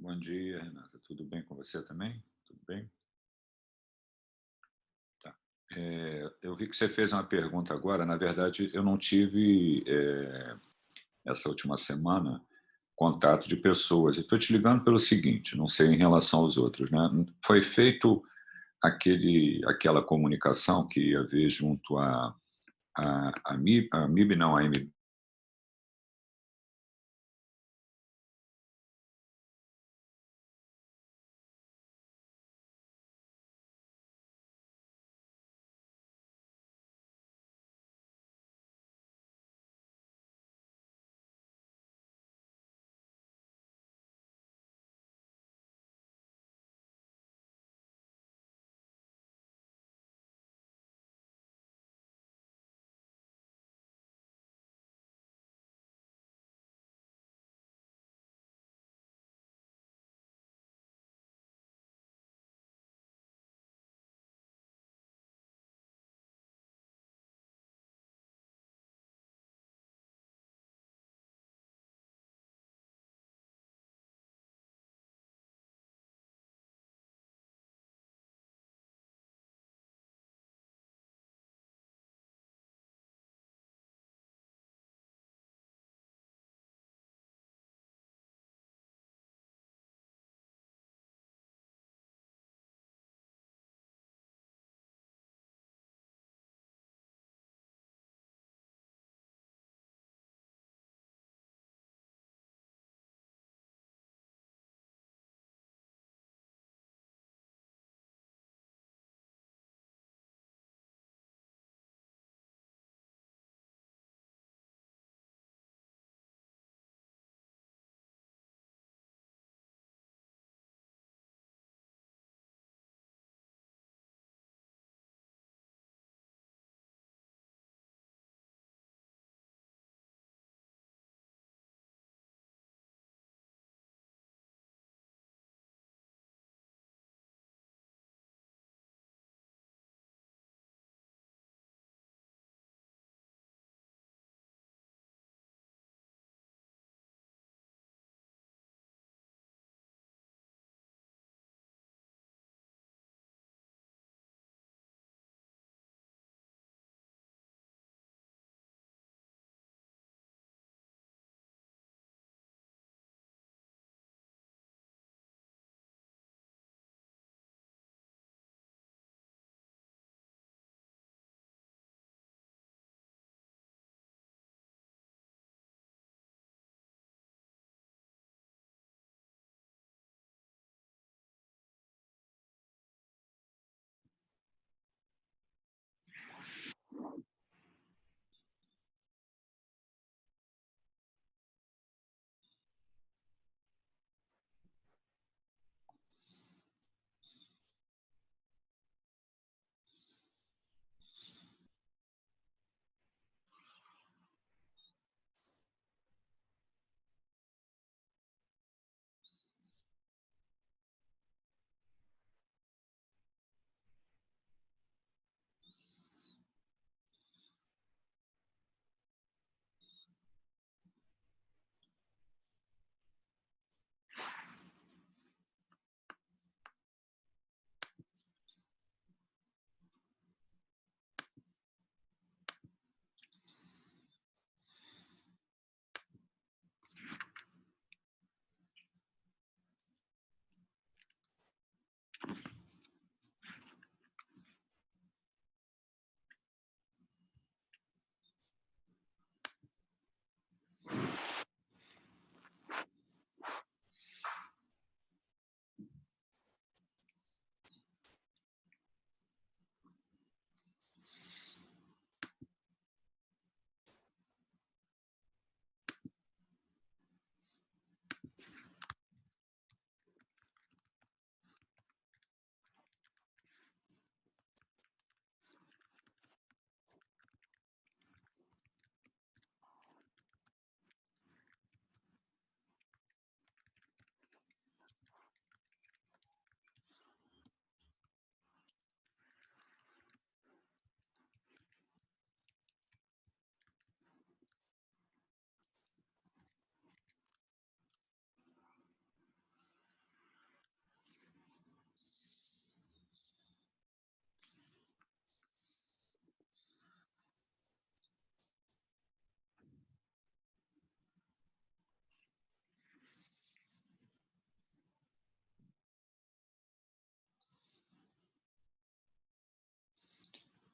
Bom dia, Renata. Tudo bem com você também? Tudo bem? Tá. Eu vi que você fez uma pergunta agora. Na verdade, eu não tive, essa última semana, contato de pessoas. Estou te ligando pelo seguinte, não sei em relação aos outros, né? Foi feito aquela comunicação que ia haver junto a MIB não, a MB,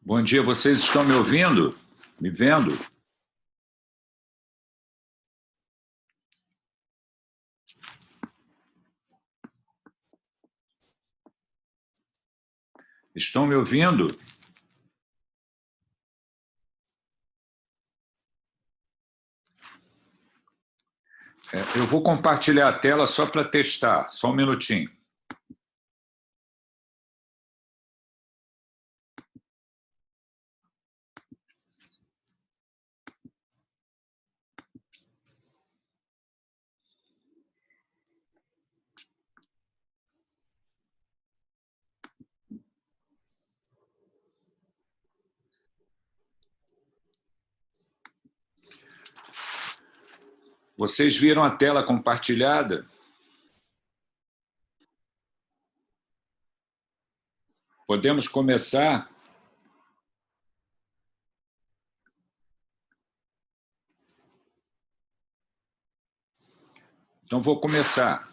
Bom dia, vocês estão me ouvindo? Me vendo? Estão me ouvindo? Eu vou compartilhar a tela só para testar, só um minutinho. Vocês viram a tela compartilhada? Podemos começar? Então, vou começar.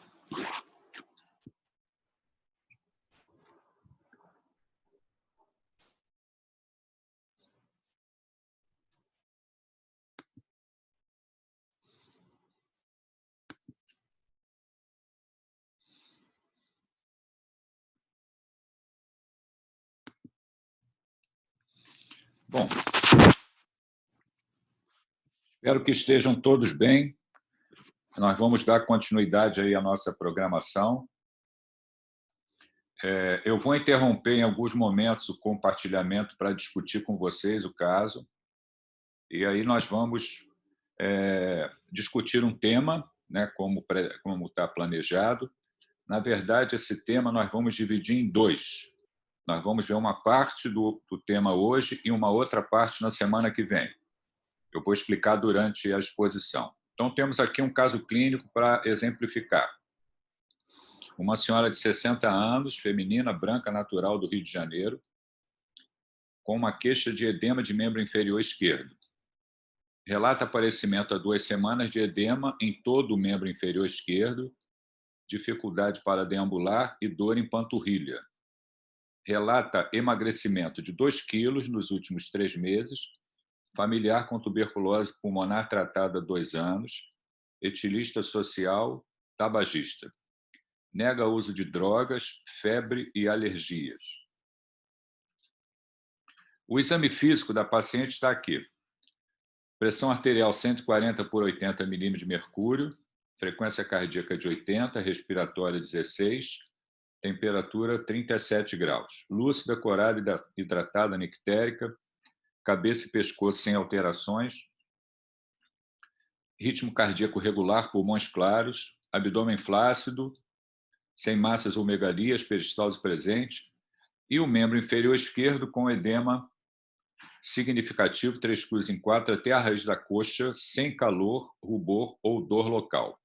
Bom, espero que estejam todos bem. Nós vamos dar continuidade aí à nossa programação. Eu vou interromper em alguns momentos o compartilhamento para discutir com vocês o caso. E aí nós vamos discutir um tema, né, como está planejado. Na verdade, esse tema nós vamos dividir em dois. Nós vamos ver uma parte do tema hoje e uma outra parte na semana que vem. Eu vou explicar durante a exposição. Então, temos aqui um caso clínico para exemplificar. Uma senhora de 60 anos, feminina, branca, natural do Rio de Janeiro, com uma queixa de edema de membro inferior esquerdo. Relata aparecimento há 2 semanas de edema em todo o membro inferior esquerdo, dificuldade para deambular e dor em panturrilha. Relata emagrecimento de 2 quilos nos últimos 3 meses, familiar com tuberculose pulmonar tratada há 2 anos, etilista social, tabagista. Nega uso de drogas, febre e alergias. O exame físico da paciente está aqui. Pressão arterial 140 por 80 milímetros de mercúrio, frequência cardíaca de 80, respiratória 16, temperatura 37 graus. Lúcida, corada, hidratada, nictérica, cabeça e pescoço sem alterações, ritmo cardíaco regular, pulmões claros, abdômen flácido, sem massas ou megalias, peristalse presente, e o membro inferior esquerdo com edema significativo, 3 cruzes em 4, até a raiz da coxa, sem calor, rubor ou dor local.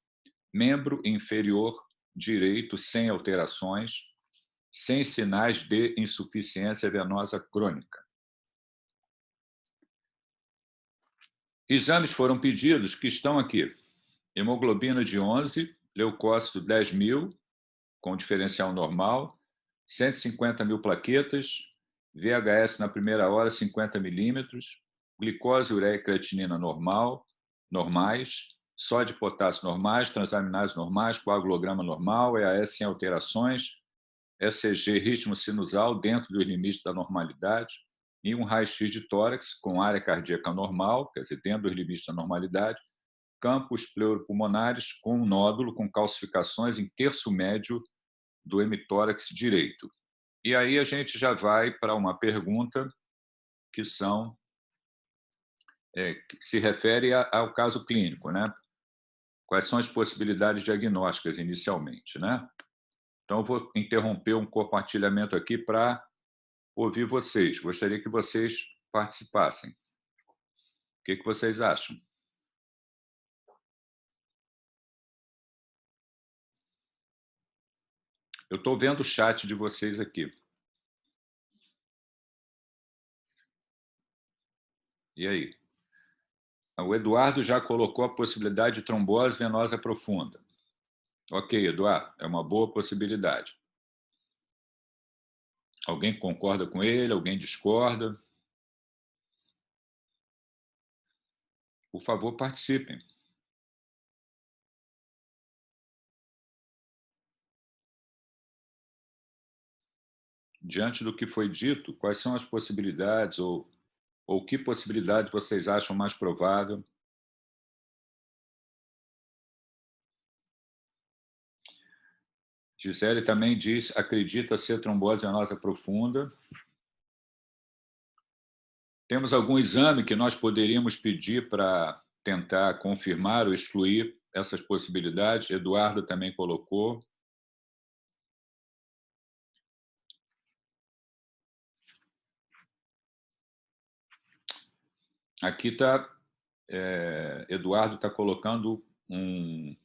Membro inferior direito sem alterações, sem sinais de insuficiência venosa crônica. Exames foram pedidos que estão aqui. Hemoglobina de 11, leucócito 10.000, com diferencial normal, 150.000 plaquetas, VHS na primeira hora 50 milímetros, glicose, ureia e creatinina normais, sódio e potássio normais, transaminases normais, coagulograma normal, EAS sem alterações, ECG ritmo sinusal dentro dos limites da normalidade, e um raio-x de tórax com área cardíaca normal, quer dizer, dentro dos limites da normalidade, campos pleuropulmonares com um nódulo com calcificações em terço médio do hemitórax direito. E aí a gente já vai para uma pergunta que se refere ao caso clínico, né? Quais são as possibilidades diagnósticas inicialmente, né? Então, eu vou interromper um compartilhamento aqui para ouvir vocês. Gostaria que vocês participassem. O que vocês acham? Eu estou vendo o chat de vocês aqui. E aí? O Eduardo já colocou a possibilidade de trombose venosa profunda. Ok, Eduardo, é uma boa possibilidade. Alguém concorda com ele? Alguém discorda? Por favor, participem. Diante do que foi dito, quais são as possibilidades ou que possibilidade vocês acham mais provável? Gisele também diz, acredita ser trombose venosa profunda. Temos algum exame que nós poderíamos pedir para tentar confirmar ou excluir essas possibilidades? Eduardo também colocou. Aqui está, Eduardo está colocando um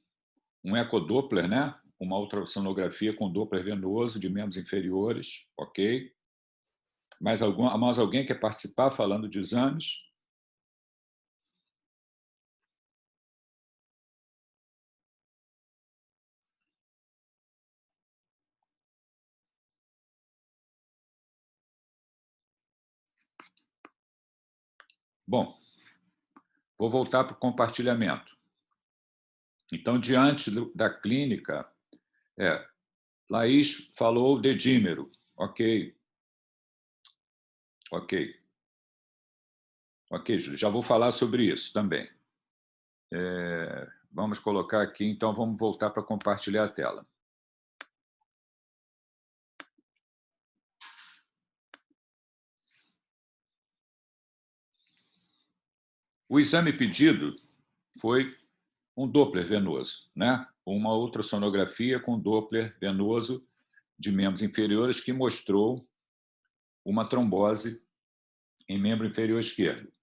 ecodoppler, né? Uma ultrassonografia com Doppler venoso de membros inferiores, ok? Mais alguém quer participar falando de exames? Bom, vou voltar para o compartilhamento. Então, diante da clínica, Laís falou de dímero, ok. Ok, Júlio, já vou falar sobre isso também. Vamos colocar aqui, então vamos voltar para compartilhar a tela. O exame pedido foi um Doppler venoso, né? Uma ultrassonografia com Doppler venoso de membros inferiores que mostrou uma trombose em membro inferior esquerdo.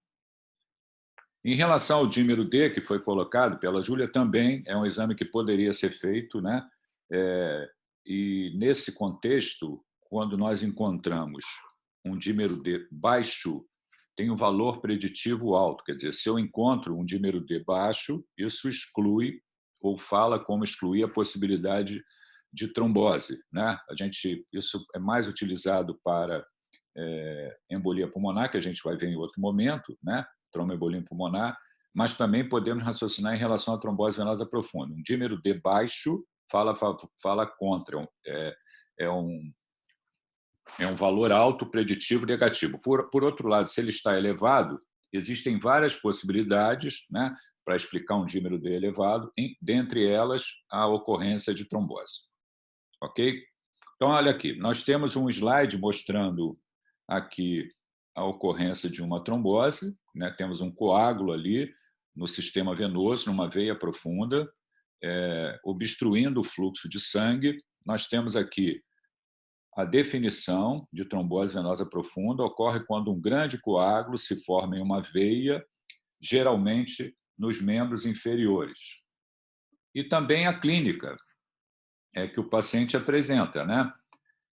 Em relação ao dímero D, que foi colocado pela Júlia, também é um exame que poderia ser feito, né? E nesse contexto, quando nós encontramos um dímero D baixo, tem um valor preditivo alto. Quer dizer, se eu encontro um dímero D baixo, isso exclui ou fala como excluir a possibilidade de trombose, né? Isso é mais utilizado para embolia pulmonar, que a gente vai ver em outro momento, né? Tromboembolia pulmonar, mas também podemos raciocinar em relação à trombose venosa profunda. Um dímero D baixo fala contra, é um valor alto preditivo negativo. Por outro lado, se ele está elevado, existem várias possibilidades, né, para explicar um dímero D elevado, dentre elas a ocorrência de trombose. Ok? Então, olha aqui, nós temos um slide mostrando aqui a ocorrência de uma trombose, né? Temos um coágulo ali no sistema venoso, numa veia profunda, obstruindo o fluxo de sangue. Nós temos aqui a definição de trombose venosa profunda, ocorre quando um grande coágulo se forma em uma veia, geralmente nos membros inferiores. E também a clínica que o paciente apresenta, né?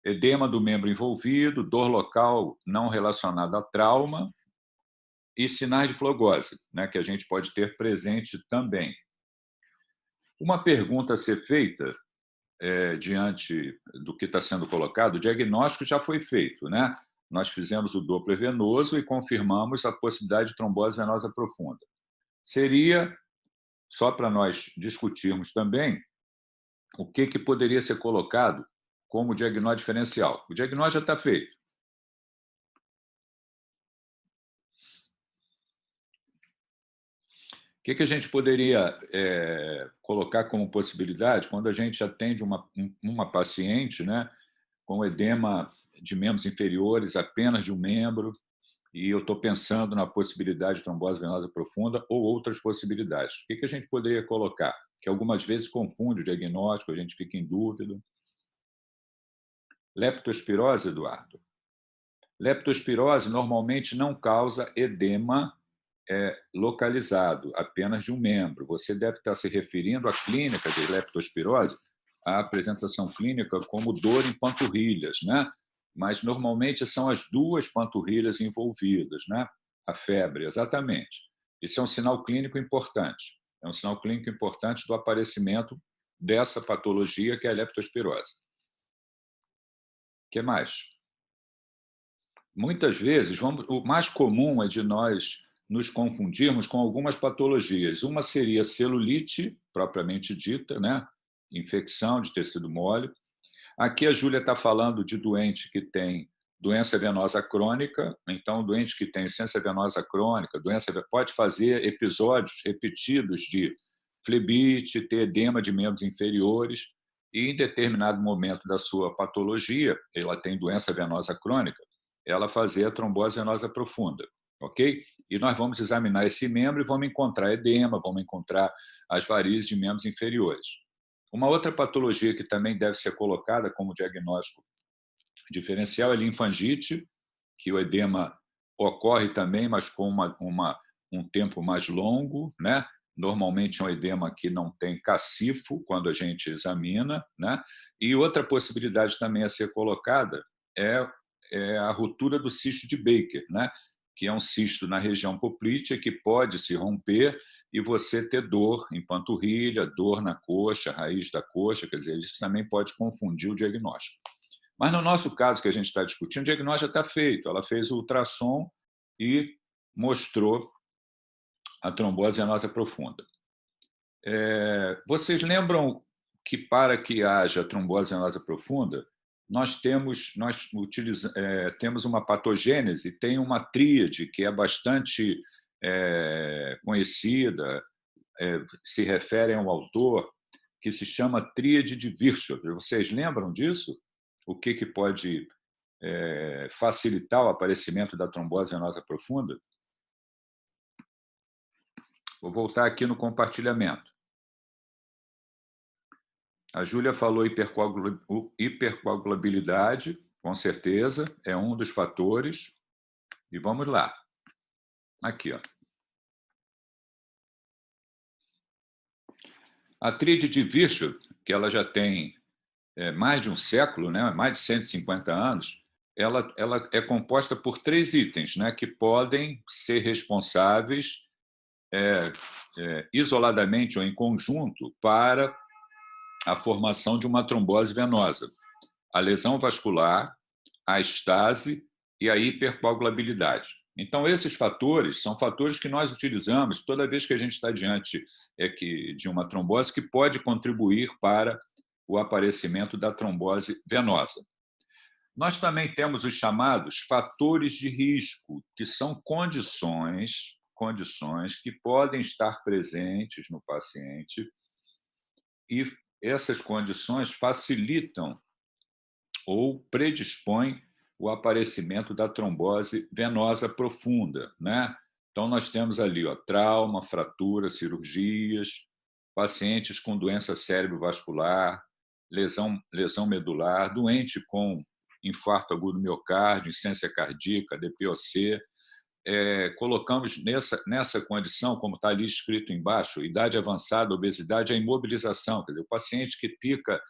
Edema do membro envolvido, dor local não relacionada a trauma e sinais de flogose, né, que a gente pode ter presente também. Uma pergunta a ser feita diante do que está sendo colocado, o diagnóstico já foi feito, né? Nós fizemos o Doppler venoso e confirmamos a possibilidade de trombose venosa profunda. Seria, só para nós discutirmos também, o que poderia ser colocado como diagnóstico diferencial. O diagnóstico já está feito. O que a gente poderia colocar como possibilidade quando a gente atende uma paciente, né, com edema de membros inferiores, apenas de um membro, e eu estou pensando na possibilidade de trombose venosa profunda ou outras possibilidades. O que a gente poderia colocar? Que algumas vezes confunde o diagnóstico, a gente fica em dúvida. Leptospirose, Eduardo. Leptospirose normalmente não causa edema localizado, apenas de um membro. Você deve estar se referindo à clínica de leptospirose, à apresentação clínica como dor em panturrilhas, né? Mas normalmente são as duas panturrilhas envolvidas, né? A febre, exatamente. Isso é um sinal clínico importante. É um sinal clínico importante do aparecimento dessa patologia que é a leptospirose. O que mais? Muitas vezes, o mais comum é de nós nos confundirmos com algumas patologias. Uma seria celulite, propriamente dita, né? Infecção de tecido mole. Aqui a Júlia está falando de doente que tem doença venosa crônica, então, doente que tem insuficiência venosa crônica, pode fazer episódios repetidos de flebite, ter edema de membros inferiores, e em determinado momento da sua patologia, ela tem doença venosa crônica, ela fazer a trombose venosa profunda, ok? E nós vamos examinar esse membro e vamos encontrar edema, vamos encontrar as varizes de membros inferiores. Uma outra patologia que também deve ser colocada como diagnóstico diferencial é a linfangite, que o edema ocorre também, mas com um tempo mais longo, né? Normalmente é um edema que não tem cacifo quando a gente examina, né? E outra possibilidade também a ser colocada é a ruptura do cisto de Baker, né? Que é um cisto na região poplítea que pode se romper e você ter dor em panturrilha, dor na coxa, raiz da coxa, quer dizer, isso também pode confundir o diagnóstico. Mas no nosso caso que a gente está discutindo, o diagnóstico já está feito. Ela fez o ultrassom e mostrou a trombose venosa profunda. Vocês lembram que para que haja trombose venosa profunda, nós temos uma patogênese, tem uma tríade que é bastante conhecida, se refere a um autor que se chama tríade de Virchow. Vocês lembram disso? O que pode facilitar o aparecimento da trombose venosa profunda? Vou voltar aqui no compartilhamento. A Júlia falou hipercoagulabilidade, com certeza, é um dos fatores. E vamos lá. Aqui, ó. A tríade de Virchow, que ela já tem mais de um século, né, mais de 150 anos, ela é composta por 3 itens, né, que podem ser responsáveis isoladamente ou em conjunto para a formação de uma trombose venosa: a lesão vascular, a estase e a hipercoagulabilidade. Então, esses fatores são fatores que nós utilizamos toda vez que a gente está diante de uma trombose que pode contribuir para o aparecimento da trombose venosa. Nós também temos os chamados fatores de risco, que são condições que podem estar presentes no paciente e essas condições facilitam ou predispõem o aparecimento da trombose venosa profunda, né? Então, nós temos ali trauma, fratura, cirurgias, pacientes com doença cerebrovascular, lesão medular, doente com infarto agudo do miocárdio, insuficiência cardíaca, DPOC. Colocamos nessa condição, como está ali escrito embaixo, idade avançada, obesidade, a imobilização, quer dizer, o paciente que fica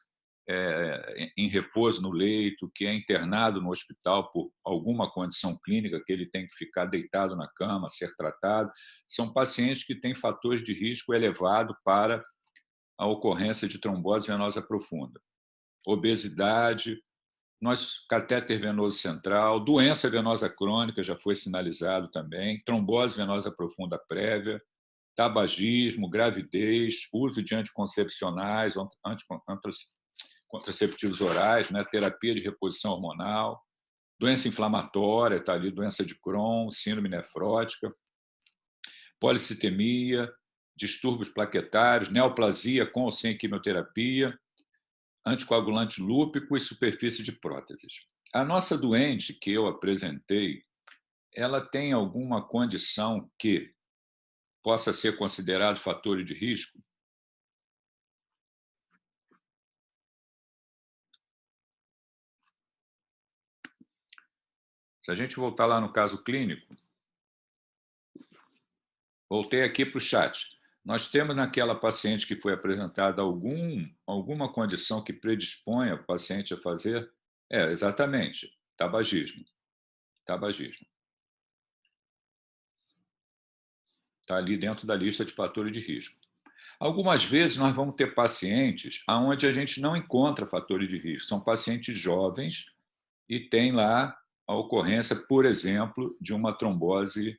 em repouso no leito, que é internado no hospital por alguma condição clínica, que ele tem que ficar deitado na cama, ser tratado, são pacientes que têm fatores de risco elevado para a ocorrência de trombose venosa profunda. Obesidade, catéter venoso central, doença venosa crônica já foi sinalizado também, trombose venosa profunda prévia, tabagismo, gravidez, uso de anticoncepcionais, contraceptivos orais, né, terapia de reposição hormonal, doença inflamatória, está ali, doença de Crohn, síndrome nefrótica, policitemia, distúrbios plaquetários, neoplasia com ou sem quimioterapia, anticoagulante lúpico e superfície de próteses. A nossa doente que eu apresentei, ela tem alguma condição que possa ser considerado fator de risco? Se a gente voltar lá no caso clínico, voltei aqui para o chat. Nós temos naquela paciente que foi apresentada alguma condição que predispõe o paciente a fazer? Exatamente, tabagismo. Tabagismo. Está ali dentro da lista de fatores de risco. Algumas vezes nós vamos ter pacientes onde a gente não encontra fatores de risco. São pacientes jovens e tem lá a ocorrência, por exemplo, de uma trombose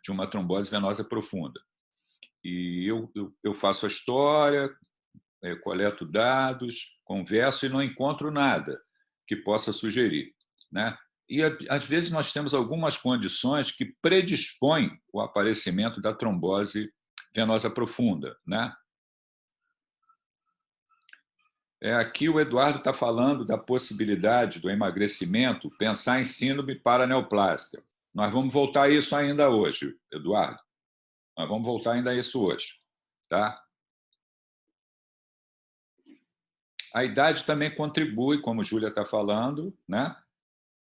de uma trombose venosa profunda. E eu faço a história, coleto dados, converso e não encontro nada que possa sugerir, né? E, às vezes, nós temos algumas condições que predispõem o aparecimento da trombose venosa profunda, né? Aqui o Eduardo está falando da possibilidade do emagrecimento pensar em síndrome paraneoplásica. Nós vamos voltar a isso ainda hoje, Eduardo. Nós vamos voltar ainda a isso hoje, tá? A idade também contribui, como a Júlia está falando, né?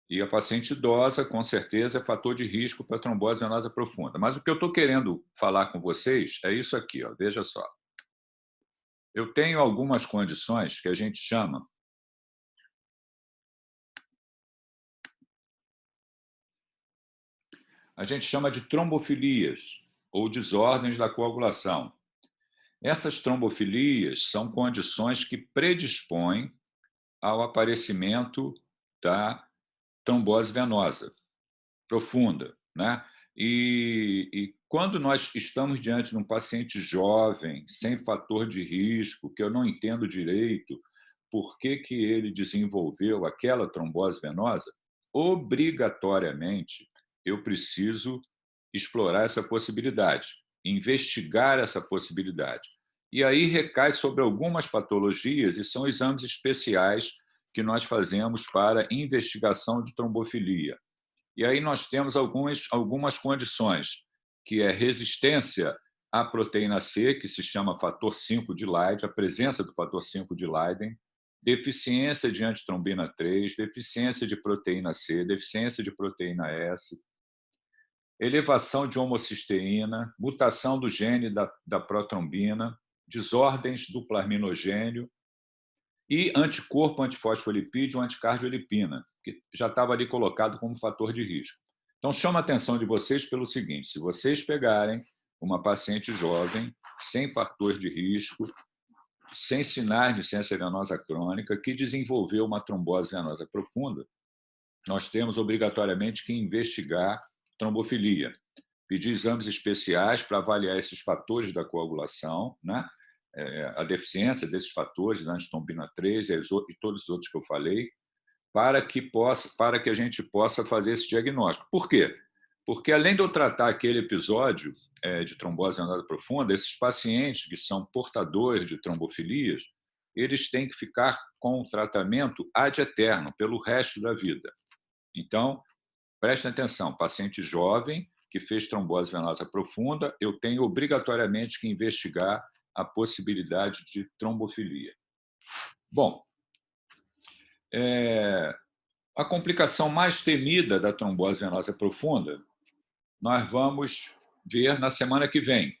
E a paciente idosa, com certeza, é fator de risco para trombose venosa profunda. Mas o que eu estou querendo falar com vocês é isso aqui, ó, veja só. Eu tenho algumas condições que a gente chama de trombofilias ou desordens da coagulação. Essas trombofilias são condições que predispõem ao aparecimento da trombose venosa profunda, né? E quando nós estamos diante de um paciente jovem, sem fator de risco, que eu não entendo direito por que ele desenvolveu aquela trombose venosa, obrigatoriamente eu preciso explorar essa possibilidade, investigar essa possibilidade. E aí recai sobre algumas patologias, e são exames especiais que nós fazemos para investigação de trombofilia. E aí nós temos algumas condições, que é resistência à proteína C, que se chama fator 5 de Leiden, a presença do fator 5 de Leiden, deficiência de antitrombina 3, deficiência de proteína C, deficiência de proteína S, elevação de homocisteína, mutação do gene da protrombina, desordens do plasminogênio e anticorpo antifosfolipídio, anticardiolipina, que já estava ali colocado como fator de risco. Então, chama a atenção de vocês pelo seguinte: se vocês pegarem uma paciente jovem, sem fator de risco, sem sinais de ciência venosa crônica, que desenvolveu uma trombose venosa profunda, nós temos obrigatoriamente que investigar trombofilia, pedir exames especiais para avaliar esses fatores da coagulação, né? A deficiência desses fatores, da antitrombina 3 e todos os outros que eu falei, para que a gente possa fazer esse diagnóstico. Por quê? Porque, além de eu tratar aquele episódio de trombose venosa profunda, esses pacientes que são portadores de trombofilias, eles têm que ficar com o tratamento ad eterno, pelo resto da vida. Então, prestem atenção, paciente jovem que fez trombose venosa profunda, eu tenho obrigatoriamente que investigar a possibilidade de trombofilia. Bom, a complicação mais temida da trombose venosa profunda, nós vamos ver na semana que vem,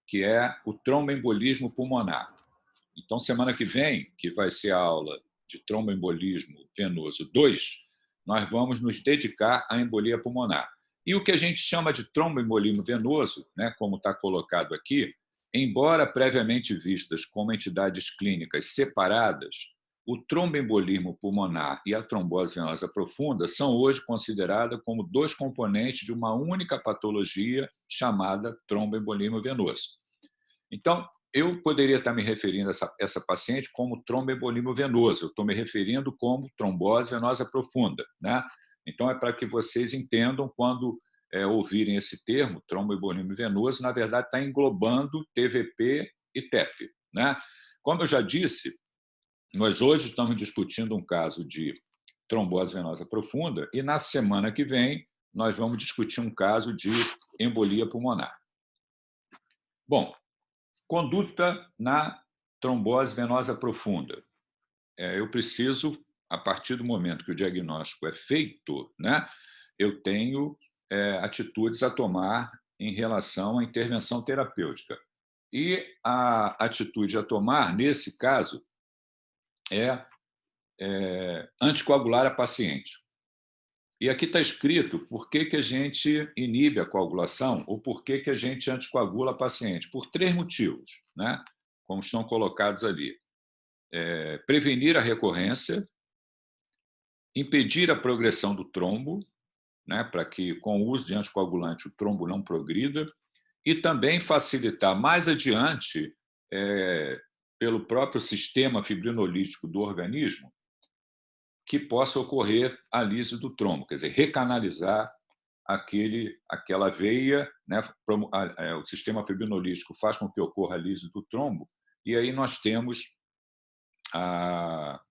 que é o tromboembolismo pulmonar. Então, semana que vem, que vai ser a aula de tromboembolismo venoso 2, nós vamos nos dedicar à embolia pulmonar. E o que a gente chama de tromboembolismo venoso, né, como está colocado aqui, embora previamente vistas como entidades clínicas separadas, o tromboembolismo pulmonar e a trombose venosa profunda são hoje consideradas como dois componentes de uma única patologia chamada tromboembolismo venoso. Então, eu poderia estar me referindo a essa paciente como tromboembolismo venoso, eu estou me referindo como trombose venosa profunda, né? Então, é para que vocês entendam, quando ouvirem esse termo, tromboembolismo venoso, na verdade está englobando TVP e TEP, né? Como eu já disse, nós hoje estamos discutindo um caso de trombose venosa profunda e, na semana que vem, nós vamos discutir um caso de embolia pulmonar. Bom, conduta na trombose venosa profunda. Eu preciso, a partir do momento que o diagnóstico é feito, né, eu tenho atitudes a tomar em relação à intervenção terapêutica. E a atitude a tomar, nesse caso, é anticoagular a paciente. E aqui está escrito por que a gente inibe a coagulação ou por que a gente anticoagula a paciente. Por 3 motivos, né? Como estão colocados ali. Prevenir a recorrência, impedir a progressão do trombo, né, para que, com o uso de anticoagulante, o trombo não progrida, e também facilitar mais adiante, pelo próprio sistema fibrinolítico do organismo, que possa ocorrer a lise do trombo, quer dizer, recanalizar aquela veia, né? O sistema fibrinolítico faz com que ocorra a lise do trombo, e aí nós temos a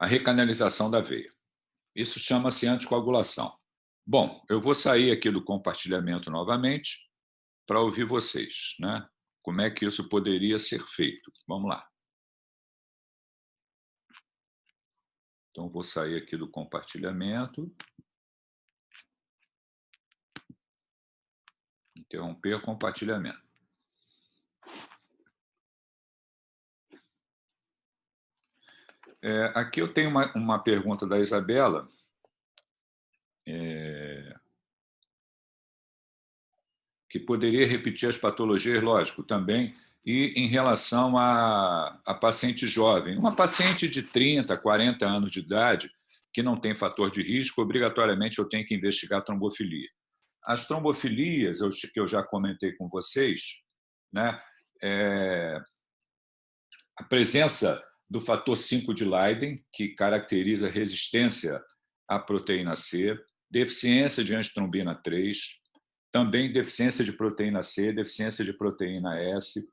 recanalização da veia. Isso chama-se anticoagulação. Bom, eu vou sair aqui do compartilhamento novamente para ouvir vocês, né? Como é que isso poderia ser feito? Vamos lá. Então, vou sair aqui do compartilhamento. Interromper o compartilhamento. Aqui eu tenho uma pergunta da Isabela. Que poderia repetir as patologias, lógico, também, e em relação a paciente jovem. Uma paciente de 30, 40 anos de idade, que não tem fator de risco, obrigatoriamente eu tenho que investigar trombofilia. As trombofilias, que eu já comentei com vocês, né, a presença do fator 5 de Leiden, que caracteriza a resistência à proteína C, deficiência de angitrombina 3, também deficiência de proteína C, deficiência de proteína S,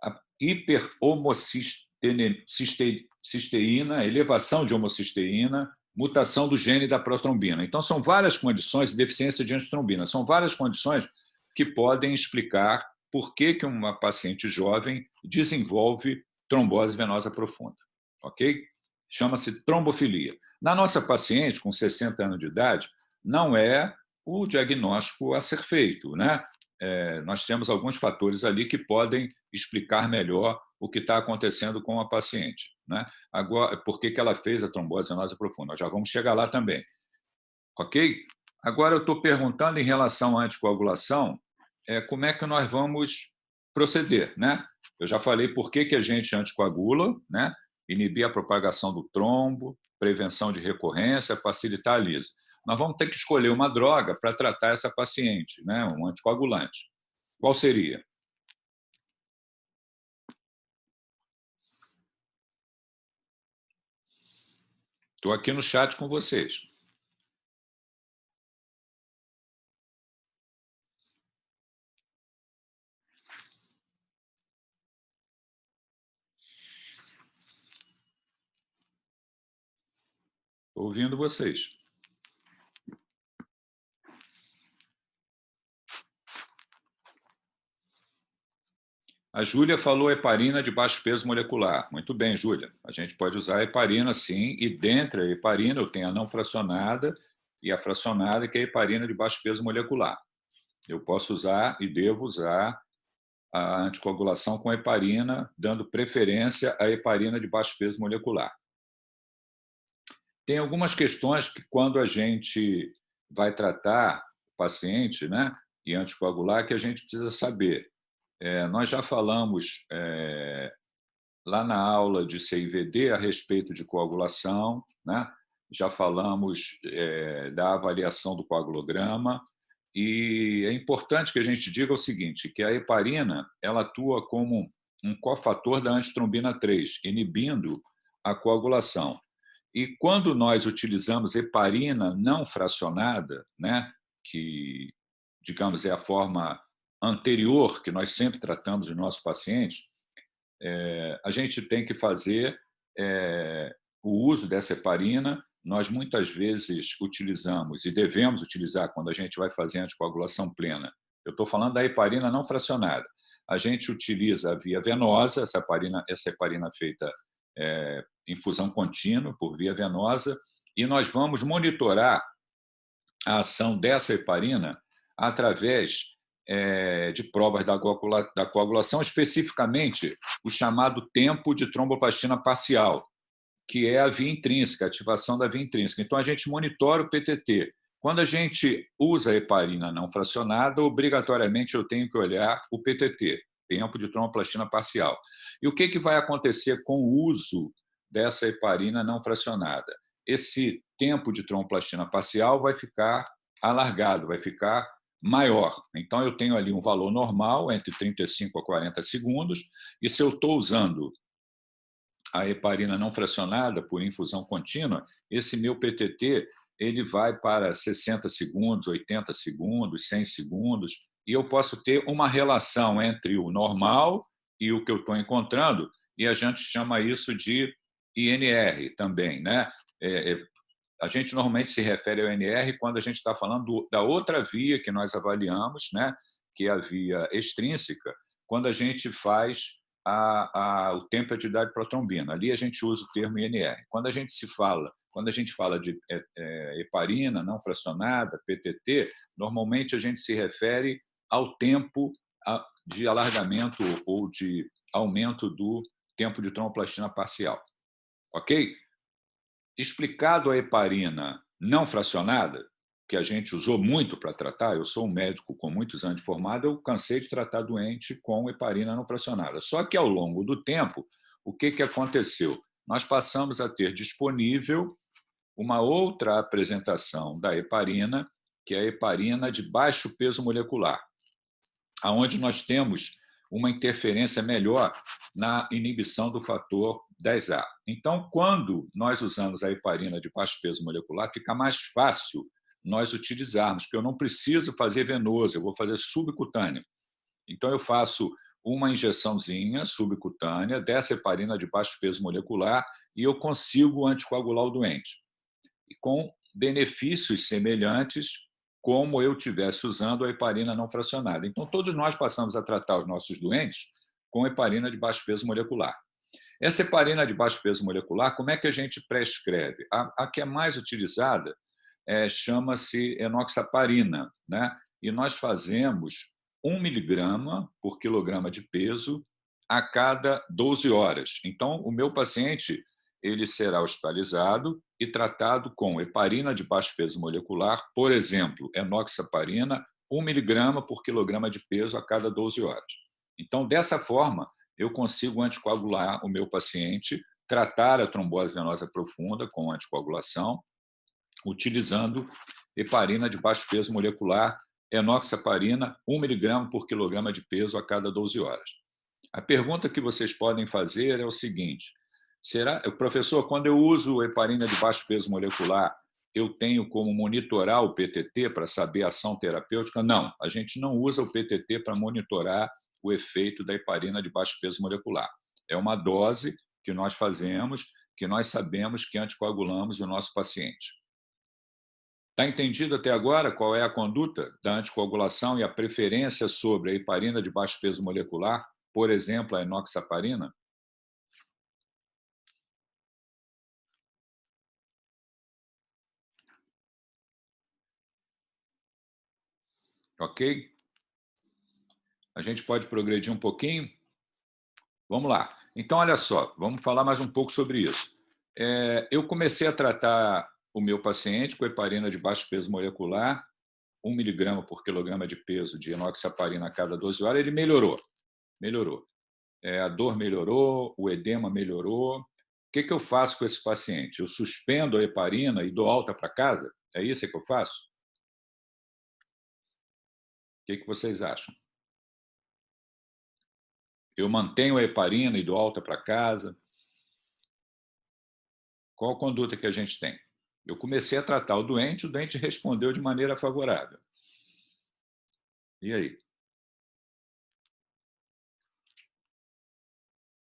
a hiperhomocisteína, elevação de homocisteína, mutação do gene da protrombina. Então, são várias condições, deficiência de angitrombina, são várias condições que podem explicar por que uma paciente jovem desenvolve trombose venosa profunda. Ok? Chama-se trombofilia. Na nossa paciente, com 60 anos de idade, não é o diagnóstico a ser feito, né? Nós temos alguns fatores ali que podem explicar melhor o que está acontecendo com a paciente, né? Agora, por que ela fez a trombose venosa profunda? Nós já vamos chegar lá também, ok? Agora eu estou perguntando em relação à anticoagulação, como é que nós vamos proceder, né? Eu já falei por que a gente anticoagula, né? Inibir a propagação do trombo, prevenção de recorrência, facilitar a lise. Nós vamos ter que escolher uma droga para tratar essa paciente, né? Um anticoagulante. Qual seria? Estou aqui no chat com vocês. Estou ouvindo vocês. A Júlia falou heparina de baixo peso molecular. Muito bem, Júlia. A gente pode usar a heparina, sim, e dentre a heparina eu tenho a não fracionada e a fracionada, que é a heparina de baixo peso molecular. Eu posso usar e devo usar a anticoagulação com heparina, dando preferência à heparina de baixo peso molecular. Tem algumas questões que, quando a gente vai tratar o paciente, né, e anticoagular, que a gente precisa saber. Nós já falamos lá na aula de CIVD a respeito de coagulação, né? Já falamos da avaliação do coagulograma, e é importante que a gente diga o seguinte, que a heparina ela atua como um cofator da antitrombina 3, inibindo a coagulação. E quando nós utilizamos heparina não fracionada, né, que, digamos, é a forma anterior que nós sempre tratamos de nossos pacientes, a gente tem que fazer o uso dessa heparina. Nós muitas vezes utilizamos e devemos utilizar quando a gente vai fazer anticoagulação plena. Eu estou falando da heparina não fracionada. A gente utiliza a via venosa, essa heparina feita infusão contínua por via venosa, e nós vamos monitorar a ação dessa heparina através de provas da coagulação, especificamente o chamado tempo de tromboplastina parcial, que é a via intrínseca, a ativação da via intrínseca. Então, a gente monitora o PTT. Quando a gente usa a heparina não fracionada, obrigatoriamente eu tenho que olhar o PTT, tempo de tromboplastina parcial. E o que vai acontecer com o uso dessa heparina não fracionada? Esse tempo de tromboplastina parcial vai ficar alargado, vai ficar maior. Então, eu tenho ali um valor normal, entre 35 a 40 segundos, e se eu estou usando a heparina não fracionada por infusão contínua, esse meu PTT ele vai para 60 segundos, 80 segundos, 100 segundos, e eu posso ter uma relação entre o normal e o que eu estou encontrando, e a gente chama isso de INR também, né? A gente normalmente se refere ao INR quando a gente está falando da outra via que nós avaliamos, né? Que é a via extrínseca, quando a gente faz o tempo de atividade protrombina. Ali a gente usa o termo INR. Quando a gente fala de heparina não fracionada, PTT, normalmente a gente se refere ao tempo de alargamento ou de aumento do tempo de tromboplastina parcial. Ok? Explicado a heparina não fracionada, que a gente usou muito para tratar, eu sou um médico com muitos anos de formado, eu cansei de tratar doente com heparina não fracionada. Só que, ao longo do tempo, o que aconteceu? Nós passamos a ter disponível uma outra apresentação da heparina, que é a heparina de baixo peso molecular, onde nós temos uma interferência melhor na inibição do fator 10A. Então, quando nós usamos a heparina de baixo peso molecular, fica mais fácil nós utilizarmos, porque eu não preciso fazer venoso, eu vou fazer subcutâneo. Então, eu faço uma injeçãozinha subcutânea dessa heparina de baixo peso molecular e eu consigo anticoagular o doente. E com benefícios semelhantes como eu estivesse usando a heparina não fracionada. Então, todos nós passamos a tratar os nossos doentes com heparina de baixo peso molecular. Essa heparina de baixo peso molecular, como é que a gente prescreve? A que é mais utilizada chama-se enoxaparina, né? E nós fazemos 1 miligrama por quilograma de peso a cada 12 horas. Então, o meu paciente ele será hospitalizado e tratado com heparina de baixo peso molecular, por exemplo, enoxaparina, 1 miligrama por quilograma de peso a cada 12 horas. Então, dessa forma, eu consigo anticoagular o meu paciente, tratar a trombose venosa profunda com anticoagulação, utilizando heparina de baixo peso molecular, enoxaparina, 1 miligrama por quilograma de peso a cada 12 horas. A pergunta que vocês podem fazer é o seguinte: professor, quando eu uso heparina de baixo peso molecular, eu tenho como monitorar o PTT para saber a ação terapêutica? Não, a gente não usa o PTT para monitorar o efeito da heparina de baixo peso molecular. É uma dose que nós fazemos, que nós sabemos que anticoagulamos o nosso paciente. Está entendido até agora qual é a conduta da anticoagulação e a preferência sobre a heparina de baixo peso molecular, por exemplo, a enoxaparina? Ok? A gente pode progredir um pouquinho? Vamos lá. Então, olha só, vamos falar mais um pouco sobre isso. Eu comecei a tratar o meu paciente com heparina de baixo peso molecular, 1 miligrama por quilograma de peso de enoxaparina a cada 12 horas, ele melhorou. Melhorou. A dor melhorou, o edema melhorou. O que eu faço com esse paciente? Eu suspendo a heparina e dou alta para casa? É isso que eu faço? O que vocês acham? Eu mantenho a heparina e dou alta para casa? Qual a conduta que a gente tem? Eu comecei a tratar o doente respondeu de maneira favorável. E aí?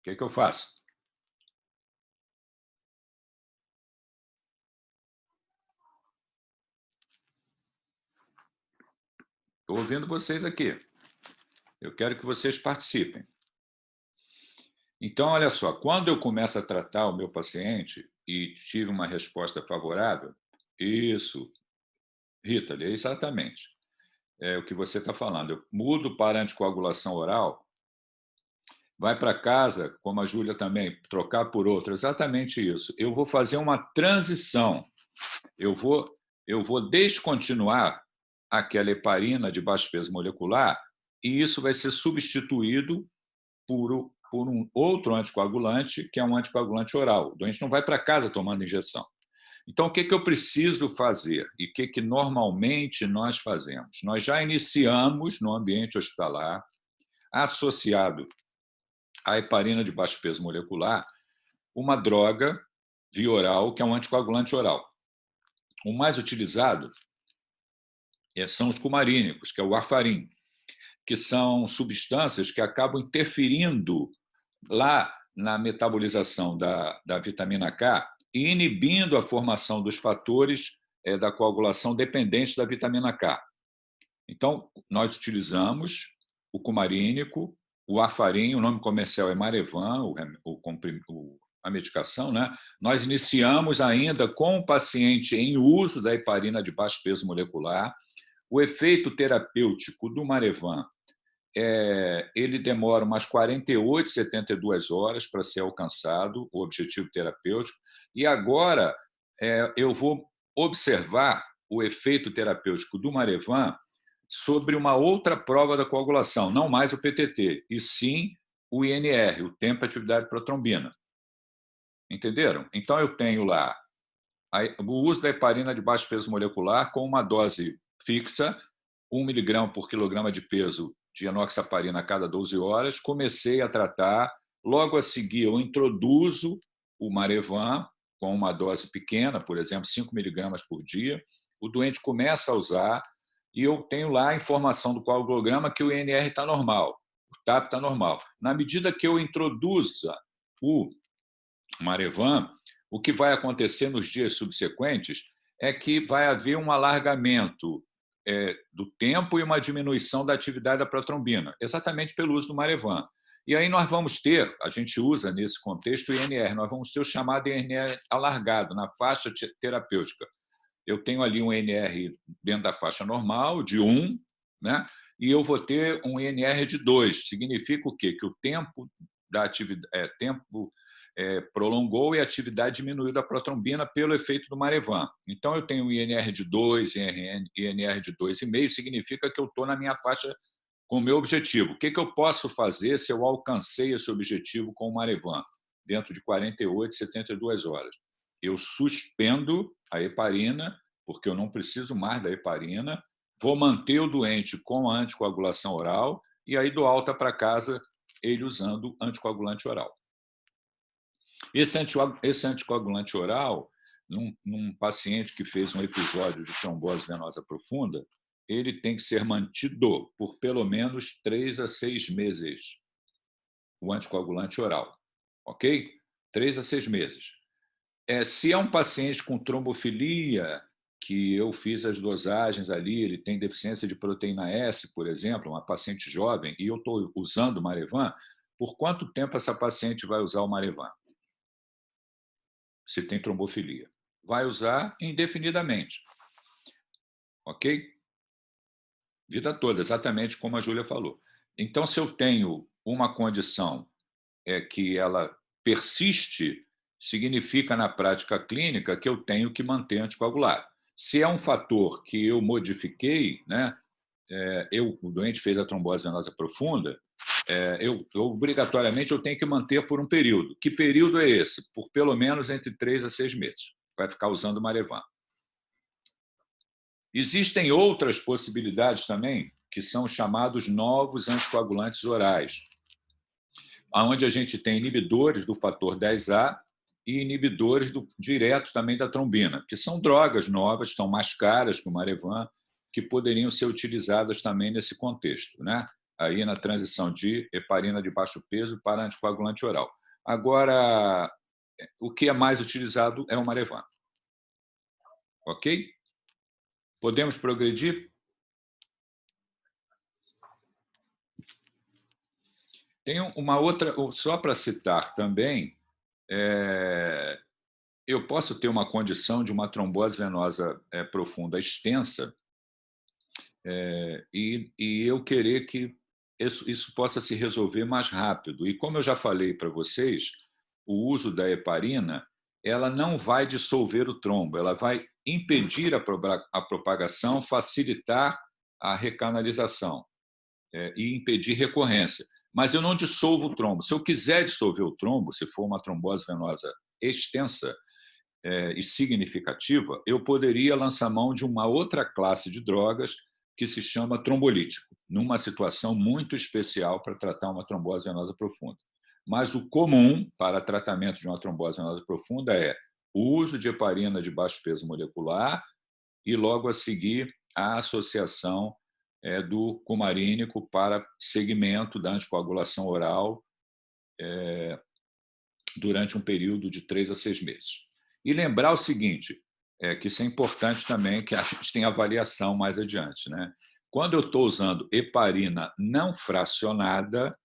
O que eu faço? Estou ouvindo vocês aqui. Eu quero que vocês participem. Então, olha só, quando eu começo a tratar o meu paciente e tive uma resposta favorável, isso, Rita, é exatamente o que você está falando. Eu mudo para anticoagulação oral, vai para casa, como a Júlia também, trocar por outra, exatamente isso. Eu vou fazer uma transição, eu vou descontinuar aquela heparina de baixo peso molecular e isso vai ser substituído por um outro anticoagulante, que é um anticoagulante oral. O doente não vai para casa tomando injeção. Então, o que eu preciso fazer e o que normalmente nós fazemos? Nós já iniciamos no ambiente hospitalar, associado à heparina de baixo peso molecular, uma droga via oral, que é um anticoagulante oral. O mais utilizado são os cumarínicos, que é o warfarin, que são substâncias que acabam interferindo lá na metabolização da vitamina K e inibindo a formação dos fatores da coagulação dependentes da vitamina K. Então, nós utilizamos o cumarínico, o warfarin, o nome comercial é Marevan, a medicação, né? Nós iniciamos ainda com o paciente em uso da heparina de baixo peso molecular. O efeito terapêutico do Marevan ele demora umas 48, 72 horas para ser alcançado, o objetivo terapêutico. E agora eu vou observar o efeito terapêutico do Marevan sobre uma outra prova da coagulação, não mais o PTT, e sim o INR, o tempo de atividade protrombina. Entenderam? Então, eu tenho lá o uso da heparina de baixo peso molecular com uma dose fixa, 1 miligrama por quilograma de peso de enoxaparina a cada 12 horas. Comecei a tratar, logo a seguir eu introduzo o Marevan com uma dose pequena, por exemplo, 5 miligramas por dia. O doente começa a usar e eu tenho lá a informação do coagulograma que o INR está normal, o TAP está normal. Na medida que eu introduza o Marevan, o que vai acontecer nos dias subsequentes é que vai haver um alargamento do tempo e uma diminuição da atividade da protrombina, exatamente pelo uso do Marevan. E aí nós vamos ter, a gente usa nesse contexto o INR, nós vamos ter o chamado INR alargado, na faixa terapêutica. Eu tenho ali um INR dentro da faixa normal, de 1, né? E eu vou ter um INR de 2. Significa o quê? Que o tempo da atividade, prolongou e a atividade diminuiu da protrombina pelo efeito do Marevan. Então, eu tenho um INR de 2, INR de 2,5, significa que eu estou na minha faixa com o meu objetivo. O que eu posso fazer se eu alcancei esse objetivo com o Marevan? Dentro de 48, 72 horas. Eu suspendo a heparina, porque eu não preciso mais da heparina, vou manter o doente com a anticoagulação oral e aí dou alta para casa ele usando anticoagulante oral. Esse anticoagulante oral, num paciente que fez um episódio de trombose venosa profunda, ele tem que ser mantido por pelo menos 3 a 6 meses, o anticoagulante oral, ok? 3 a 6 meses. Se é um paciente com trombofilia, que eu fiz as dosagens ali, ele tem deficiência de proteína S, por exemplo, uma paciente jovem, e eu estou usando o Marevan, por quanto tempo essa paciente vai usar o Marevan? Se tem trombofilia. Vai usar indefinidamente. Ok? Vida toda, exatamente como a Júlia falou. Então, se eu tenho uma condição que ela persiste, significa na prática clínica que eu tenho que manter anticoagulado. Se é um fator que eu modifiquei, né, o doente fez a trombose venosa profunda, obrigatoriamente eu tenho que manter por um período. Que período é esse? Por pelo menos entre 3 a 6 meses. Vai ficar usando o Marevan. Existem outras possibilidades também, que são chamados novos anticoagulantes orais, onde a gente tem inibidores do fator 10A e inibidores direto também da trombina, que são drogas novas, são mais caras que o Marevan, que poderiam ser utilizadas também nesse contexto, né? Aí na transição de heparina de baixo peso para anticoagulante oral. Agora, o que é mais utilizado é o Marevan. Ok? Podemos progredir? Tem uma outra, só para citar também, eu posso ter uma condição de uma trombose venosa profunda extensa e eu querer que isso possa se resolver mais rápido. E como eu já falei para vocês, o uso da heparina ela não vai dissolver o trombo, ela vai impedir a propagação, facilitar a recanalização e impedir recorrência. Mas eu não dissolvo o trombo. Se eu quiser dissolver o trombo, se for uma trombose venosa extensa, e significativa, eu poderia lançar mão de uma outra classe de drogas que se chama trombolítico, numa situação muito especial para tratar uma trombose venosa profunda. Mas o comum para tratamento de uma trombose venosa profunda é o uso de heparina de baixo peso molecular e, logo a seguir, a associação do cumarínico para segmento da anticoagulação oral durante um período de 3 a 6 meses. E lembrar o seguinte, que isso é importante também, que a gente tem avaliação mais adiante, né? Quando eu estou usando heparina não fracionada,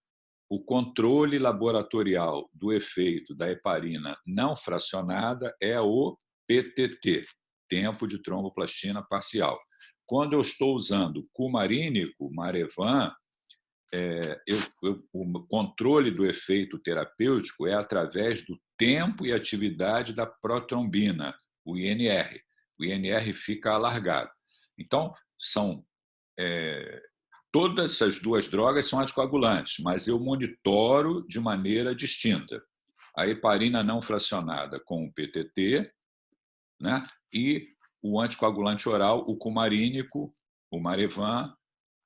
o controle laboratorial do efeito da heparina não fracionada é o PTT, tempo de tromboplastina parcial. Quando eu estou usando cumarínico, Marevan, o controle do efeito terapêutico é através do tempo e atividade da protrombina, o INR. O INR fica alargado. Então, todas essas duas drogas são anticoagulantes, mas eu monitoro de maneira distinta. A heparina não fracionada com o PTT, né? E o anticoagulante oral, o cumarínico, o Marevan,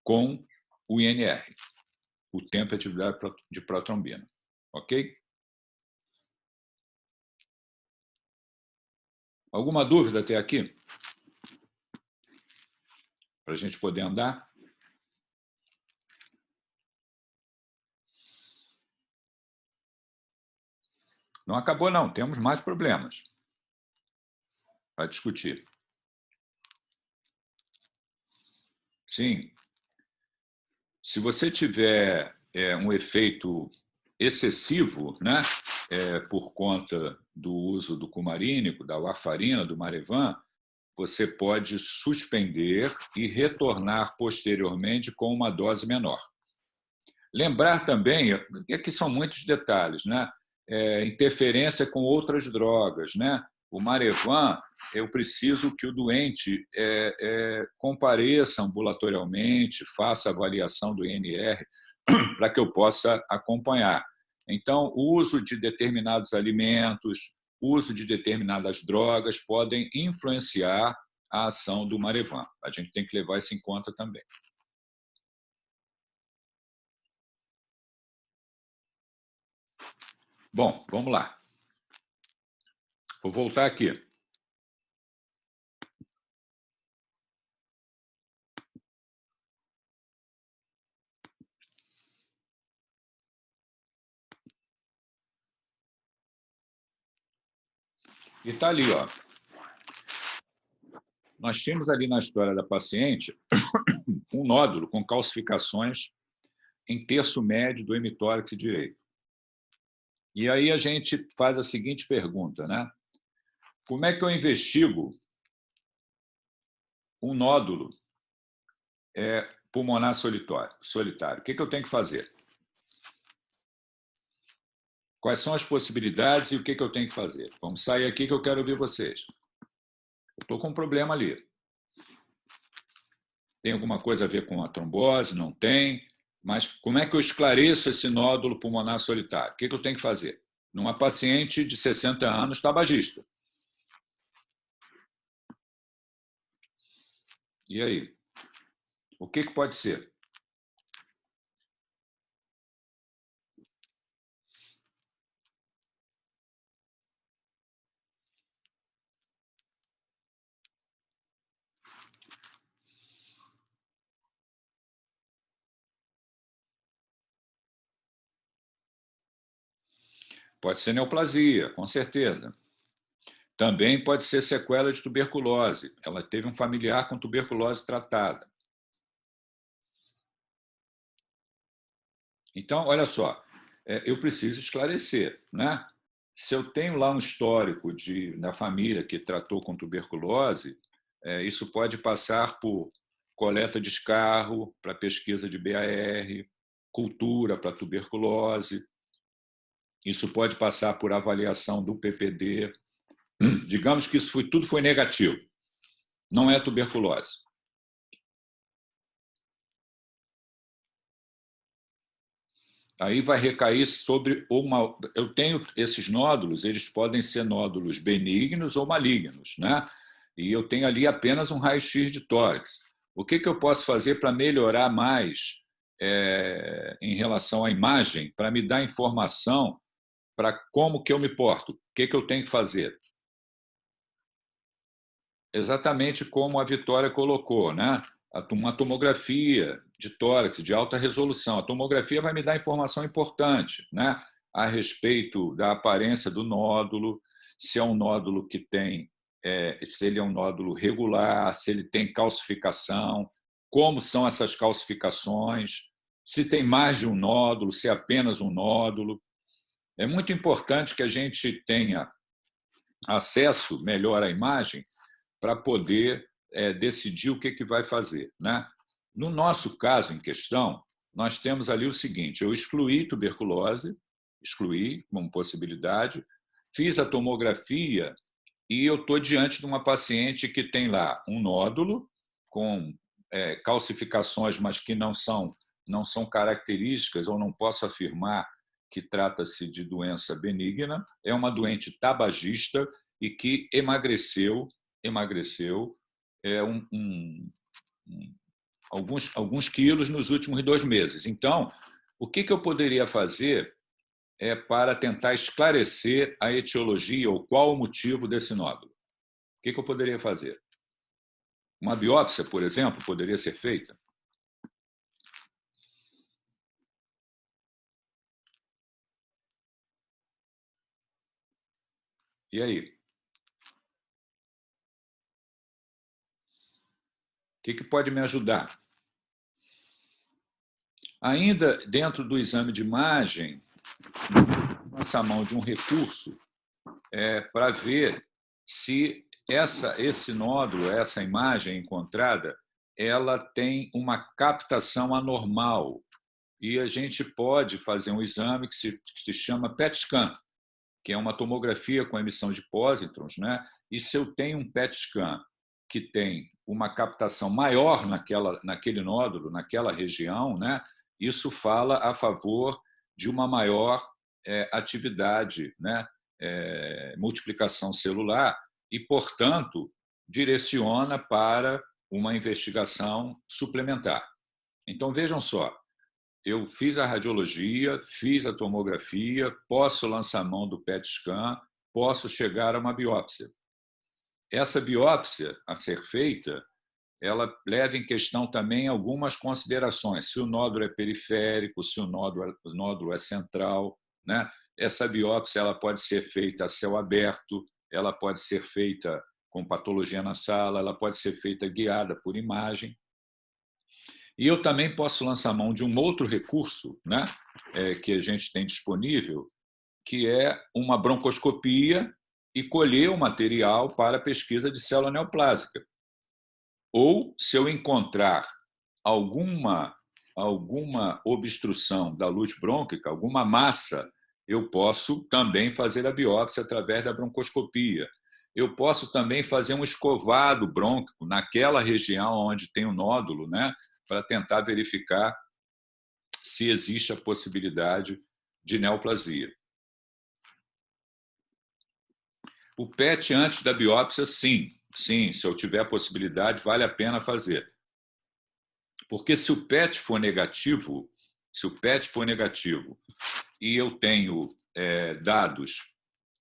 com o INR, o tempo e atividade de protrombina. Ok? Alguma dúvida até aqui? Para a gente poder andar? Não acabou, não. Temos mais problemas para discutir. Sim. Se você tiver um efeito excessivo, né, por conta do uso do cumarínico, da warfarina, do Marevan, você pode suspender e retornar posteriormente com uma dose menor. Lembrar também, aqui são muitos detalhes, né? Interferência com outras drogas, né? O Marevan, eu preciso que o doente compareça ambulatorialmente, faça avaliação do INR para que eu possa acompanhar. Então, o uso de determinados alimentos, uso de determinadas drogas podem influenciar a ação do Marevan. A gente tem que levar isso em conta também. Bom, vamos lá. Vou voltar aqui. E está ali, ó. Nós tínhamos ali na história da paciente um nódulo com calcificações em terço médio do hemitórax direito. E aí a gente faz a seguinte pergunta, né? Como é que eu investigo um nódulo pulmonar solitário? O que eu tenho que fazer? Quais são as possibilidades e o que eu tenho que fazer? Vamos sair aqui que eu quero ouvir vocês. Eu estou com um problema ali. Tem alguma coisa a ver com a trombose? Não tem. Mas como é que eu esclareço esse nódulo pulmonar solitário? O que eu tenho que fazer? Numa paciente de 60 anos tabagista. E aí? O que pode ser? Pode ser neoplasia, com certeza. Também pode ser sequela de tuberculose. Ela teve um familiar com tuberculose tratada. Então, olha só, eu preciso esclarecer, né? Se eu tenho lá um histórico na família que tratou com tuberculose, isso pode passar por coleta de escarro para pesquisa de BAR, cultura para tuberculose. Isso pode passar por avaliação do PPD. Digamos que isso tudo foi negativo. Não é tuberculose. Aí vai recair sobre uma... Eu tenho esses nódulos, eles podem ser nódulos benignos ou malignos, né? E eu tenho ali apenas um raio-x de tórax. O que eu posso fazer para melhorar mais em relação à imagem, para me dar informação para como que eu me porto? O que eu tenho que fazer? Exatamente como a Vitória colocou, né? Uma tomografia de tórax de alta resolução. A tomografia vai me dar informação importante, né? A respeito da aparência do nódulo, se é um nódulo que tem, se ele é um nódulo regular, se ele tem calcificação, como são essas calcificações, se tem mais de um nódulo, se é apenas um nódulo. É muito importante que a gente tenha acesso melhor à imagem para poder decidir o que vai fazer, né? No nosso caso em questão, nós temos ali o seguinte: eu excluí tuberculose, excluí como possibilidade, fiz a tomografia e eu estou diante de uma paciente que tem lá um nódulo com calcificações, mas que não são características, ou não posso afirmar que trata-se de doença benigna, é uma doente tabagista e que emagreceu alguns quilos nos últimos 2 meses. Então, o que eu poderia fazer para tentar esclarecer a etiologia ou qual o motivo desse nódulo? O que eu poderia fazer? Uma biópsia, por exemplo, poderia ser feita? E aí? O que pode me ajudar? Ainda dentro do exame de imagem, lançar mão de um recurso para ver se esse nódulo, essa imagem encontrada, ela tem uma captação anormal. E a gente pode fazer um exame que se chama PET scan, que é uma tomografia com emissão de pósitrons, né? E se eu tenho um PET scan que tem uma captação maior naquele nódulo, naquela região, né? Isso fala a favor de uma maior atividade, né? Multiplicação celular e, portanto, direciona para uma investigação suplementar. Então, vejam só, eu fiz a radiologia, fiz a tomografia, posso lançar mão do PET scan, posso chegar a uma biópsia. Essa biópsia a ser feita, ela leva em questão também algumas considerações, se o nódulo é periférico, se o nódulo é central, né? Essa biópsia ela pode ser feita a céu aberto, ela pode ser feita com patologia na sala, ela pode ser feita guiada por imagem. E eu também posso lançar mão de um outro recurso, né, que a gente tem disponível, que é uma broncoscopia e colher o material para pesquisa de célula neoplásica. Ou, se eu encontrar alguma obstrução da luz brônquica, alguma massa, eu posso também fazer a biópsia através da broncoscopia. Eu posso também fazer um escovado brônquico naquela região onde tem o nódulo, né, para tentar verificar se existe a possibilidade de neoplasia. O PET antes da biópsia, sim, se eu tiver a possibilidade, vale a pena fazer. Porque se o PET for negativo, e eu tenho dados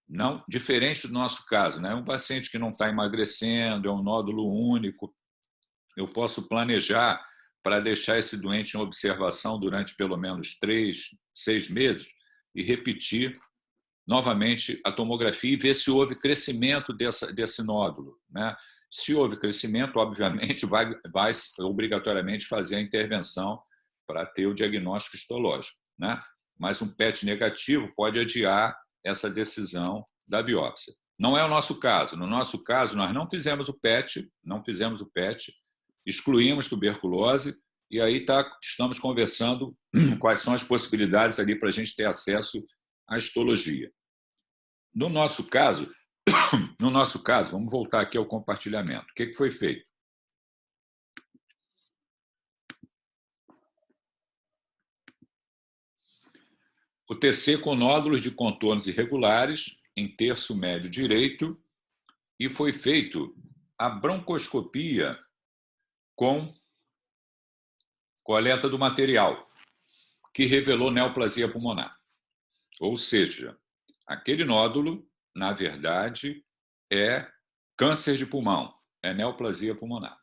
não diferente do nosso caso, né? Um paciente que não está emagrecendo, é um nódulo único, eu posso planejar para deixar esse doente em observação durante pelo menos 3, 6 meses e repetir novamente a tomografia e ver se houve crescimento desse nódulo, né? Se houve crescimento, obviamente, vai obrigatoriamente fazer a intervenção para ter o diagnóstico histológico, né? Mas um PET negativo pode adiar essa decisão da biópsia. Não é o nosso caso. No nosso caso, nós não fizemos o PET, excluímos tuberculose e aí estamos conversando quais são as possibilidades ali para a gente ter acesso à histologia. No nosso caso, vamos voltar aqui ao compartilhamento. O que foi feito? O TC com nódulos de contornos irregulares em terço médio direito e foi feito a broncoscopia com coleta do material, que revelou neoplasia pulmonar. Ou seja, aquele nódulo, na verdade, é câncer de pulmão, é neoplasia pulmonar.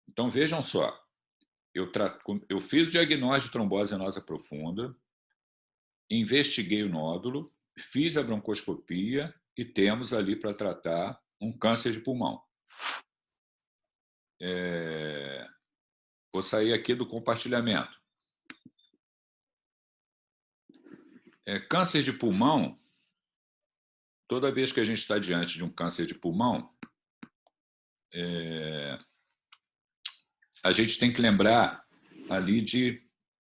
Então, vejam só, eu fiz o diagnóstico de trombose venosa profunda, investiguei o nódulo, fiz a broncoscopia e temos ali para tratar um câncer de pulmão. Vou sair aqui do compartilhamento. Câncer de pulmão, toda vez que a gente está diante de um câncer de pulmão, a gente tem que lembrar ali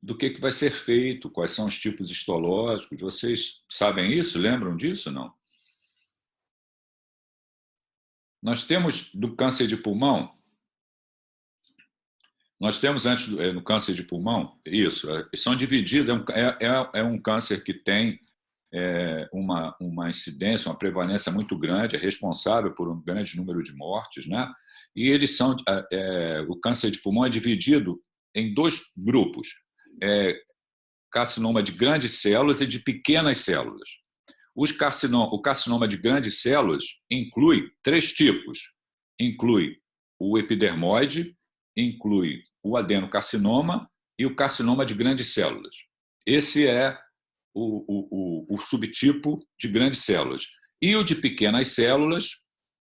do que vai ser feito, quais são os tipos histológicos. Vocês sabem isso? Lembram disso? Não? Nós temos do câncer de pulmão, nós temos antes no câncer de pulmão, isso, são divididos, é um câncer que tem uma incidência, uma prevalência muito grande, é responsável por um grande número de mortes, né? E eles são, o câncer de pulmão é dividido em dois grupos, carcinoma de grandes células e de pequenas células. O carcinoma de grandes células inclui 3 tipos. Inclui o epidermoide, inclui o adenocarcinoma e o carcinoma de grandes células. Esse é o subtipo de grandes células. E o de pequenas células,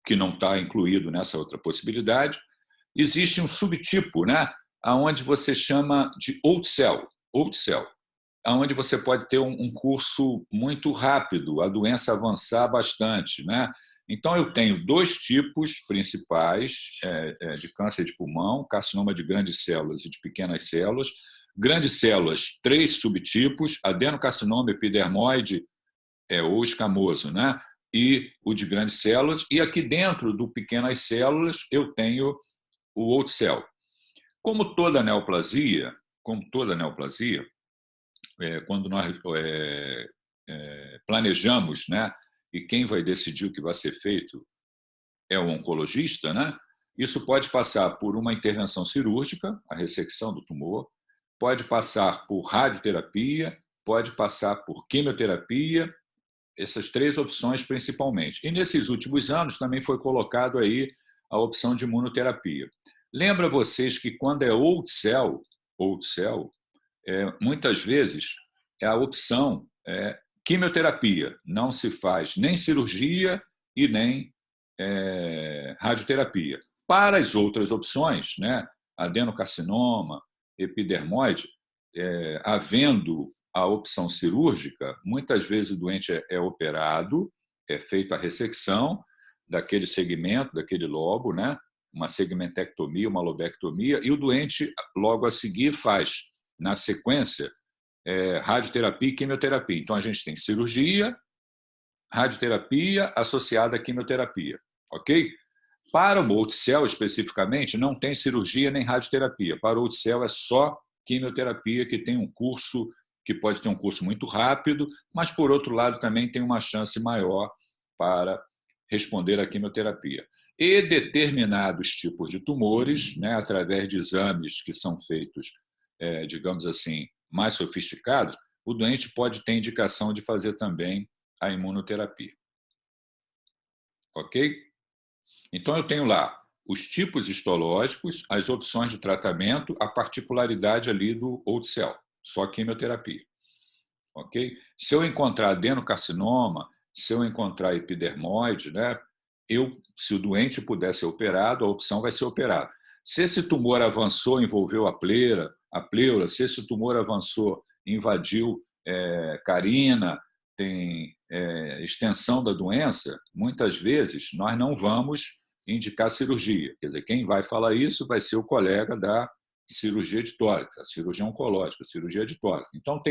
que não está incluído nessa outra possibilidade, existe um subtipo, né, onde você chama de old cell, onde você pode ter um curso muito rápido, a doença avançar bastante, né? Então, eu tenho 2 tipos principais de câncer de pulmão, carcinoma de grandes células e de pequenas células. Grandes células, 3 subtipos, adenocarcinoma, epidermoide ou escamoso, né? E o de grandes células. E aqui dentro do pequenas células, eu tenho o old cell. Como toda neoplasia, quando nós planejamos, né, e quem vai decidir o que vai ser feito é o oncologista, né, isso pode passar por uma intervenção cirúrgica, a ressecção do tumor, pode passar por radioterapia, pode passar por quimioterapia, essas 3 opções principalmente. E nesses últimos anos também foi colocado aí a opção de imunoterapia. Lembra vocês que quando é old cell, muitas vezes a opção é quimioterapia, não se faz nem cirurgia e nem radioterapia. Para as outras opções, né, adenocarcinoma, epidermoide, havendo a opção cirúrgica, muitas vezes o doente é operado, é feita a ressecção daquele segmento, daquele lobo, né, uma segmentectomia, uma lobectomia, e o doente, logo a seguir, faz, na sequência, radioterapia e quimioterapia. Então, a gente tem cirurgia, radioterapia associada à quimioterapia, ok? Para o old cell, especificamente, não tem cirurgia nem radioterapia. Para o old cell é só quimioterapia, que tem um curso, que pode ter um curso muito rápido, mas, por outro lado, também tem uma chance maior para responder à quimioterapia. E determinados tipos de tumores, né, através de exames que são feitos, digamos assim, mais sofisticados, o doente pode ter indicação de fazer também a imunoterapia. Ok? Então, eu tenho lá os tipos histológicos, as opções de tratamento, a particularidade ali do old cell, só quimioterapia. Ok? Se eu encontrar adenocarcinoma, se eu encontrar epidermoide, né, se o doente puder ser operado, a opção vai ser operada. Se esse tumor avançou, envolveu a pleura, se esse tumor avançou, invadiu carina, tem extensão da doença, muitas vezes nós não vamos indicar cirurgia. Quer dizer, quem vai falar isso vai ser o colega da cirurgia de tórax, a cirurgia oncológica, a cirurgia de tórax. Então,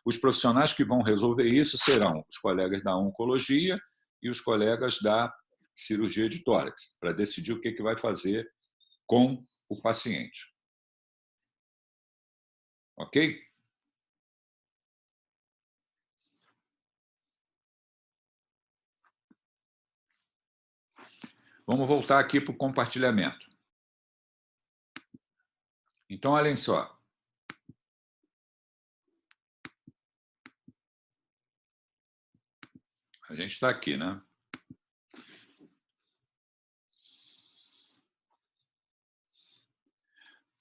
os profissionais que vão resolver isso serão os colegas da oncologia e os colegas da cirurgia de tórax, para decidir o que vai fazer com o paciente. Ok? Vamos voltar aqui para o compartilhamento. Então, olhem só. A gente está aqui, né?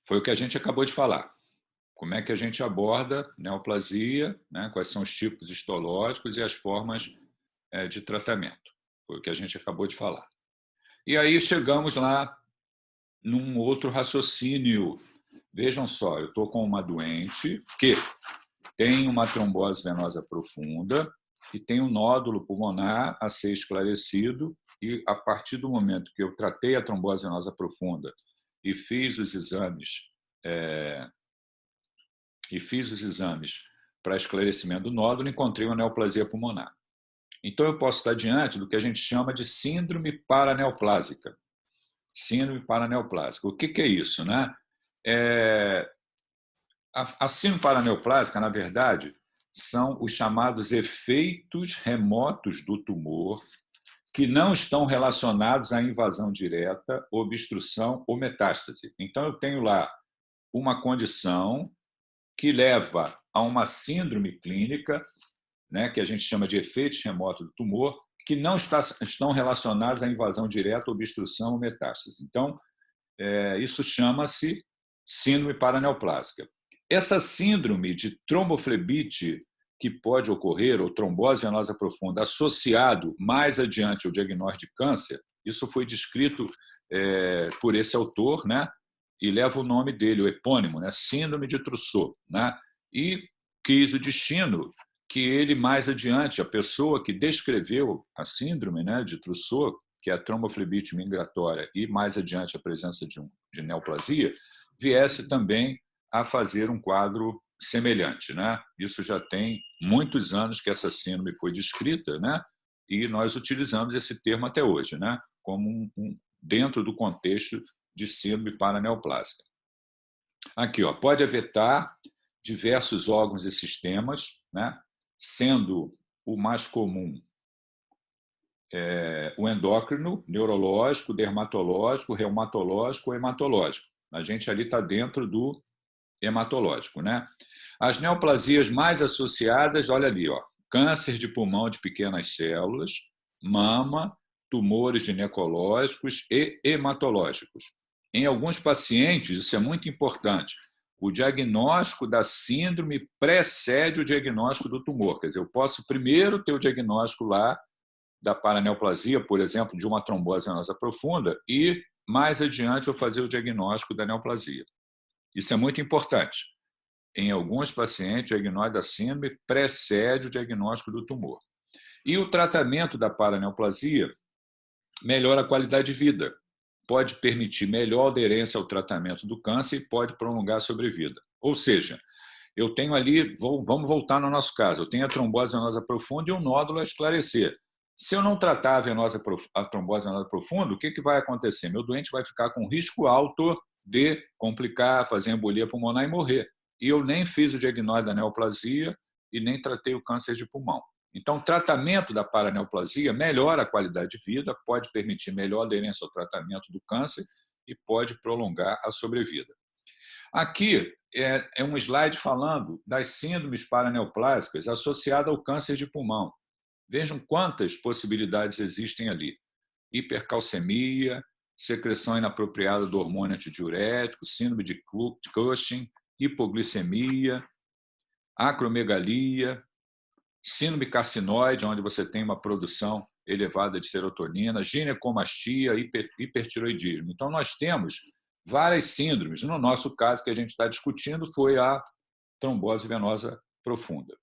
Foi o que a gente acabou de falar. Como é que a gente aborda neoplasia, né? Quais são os tipos histológicos e as formas de tratamento. Foi o que a gente acabou de falar. E aí chegamos lá num outro raciocínio. Vejam só, eu estou com uma doente que tem uma trombose venosa profunda e tem um nódulo pulmonar a ser esclarecido, e a partir do momento que eu tratei a trombose venosa profunda e fiz os exames para esclarecimento do nódulo, encontrei uma neoplasia pulmonar. Então, eu posso estar diante do que a gente chama de síndrome paraneoplásica. Síndrome paraneoplásica. O que é isso, né? A síndrome paraneoplásica, na verdade, são os chamados efeitos remotos do tumor que não estão relacionados à invasão direta, obstrução ou metástase. Então, eu tenho lá uma condição que leva a uma síndrome clínica, né, que a gente chama de efeitos remotos do tumor, que não estão relacionados à invasão direta, obstrução ou metástase. Então, isso chama-se síndrome paraneoplásica. Essa síndrome de tromboflebite que pode ocorrer, ou trombose venosa profunda, associado mais adiante ao diagnóstico de câncer, isso foi descrito por esse autor, né? E leva o nome dele, o epônimo, né? Síndrome de Trousseau, né? E quis o destino que ele, mais adiante, a pessoa que descreveu a síndrome, né, de Trousseau, que é a tromboflebite migratória, e mais adiante a presença de neoplasia, viesse também a fazer um quadro semelhante, né? Isso já tem muitos anos que essa síndrome foi descrita, né? E nós utilizamos esse termo até hoje, né? Como dentro do contexto de síndrome paraneoplásica. Aqui, ó, pode afetar diversos órgãos e sistemas, né? Sendo o mais comum o endócrino, neurológico, dermatológico, reumatológico, hematológico. A gente ali está dentro do hematológico, né? As neoplasias mais associadas, olha ali, ó, câncer de pulmão de pequenas células, mama, tumores ginecológicos e hematológicos. Em alguns pacientes, isso é muito importante, o diagnóstico da síndrome precede o diagnóstico do tumor. Quer dizer, eu posso primeiro ter o diagnóstico lá da paraneoplasia, por exemplo, de uma trombose venosa profunda, e mais adiante eu fazer o diagnóstico da neoplasia. Isso é muito importante. Em alguns pacientes, o diagnóstico da síndrome precede o diagnóstico do tumor. E o tratamento da paraneoplasia melhora a qualidade de vida, pode permitir melhor aderência ao tratamento do câncer e pode prolongar a sobrevida. Ou seja, eu tenho ali, vamos voltar no nosso caso, eu tenho a trombose venosa profunda e um nódulo a esclarecer. Se eu não tratar a trombose venosa profunda, o que vai acontecer? Meu doente vai ficar com risco alto de complicar, fazer embolia pulmonar e morrer. E eu nem fiz o diagnóstico da neoplasia e nem tratei o câncer de pulmão. Então, o tratamento da paraneoplasia melhora a qualidade de vida, pode permitir melhor aderência ao tratamento do câncer e pode prolongar a sobrevida. Aqui é um slide falando das síndromes paraneoplásicas associadas ao câncer de pulmão. Vejam quantas possibilidades existem ali. Hipercalcemia, secreção inapropriada do hormônio antidiurético, síndrome de Cushing, hipoglicemia, acromegalia, síndrome carcinoide, onde você tem uma produção elevada de serotonina, ginecomastia, hipertiroidismo. Então, nós temos várias síndromes. No nosso caso, que a gente está discutindo, foi a trombose venosa profunda.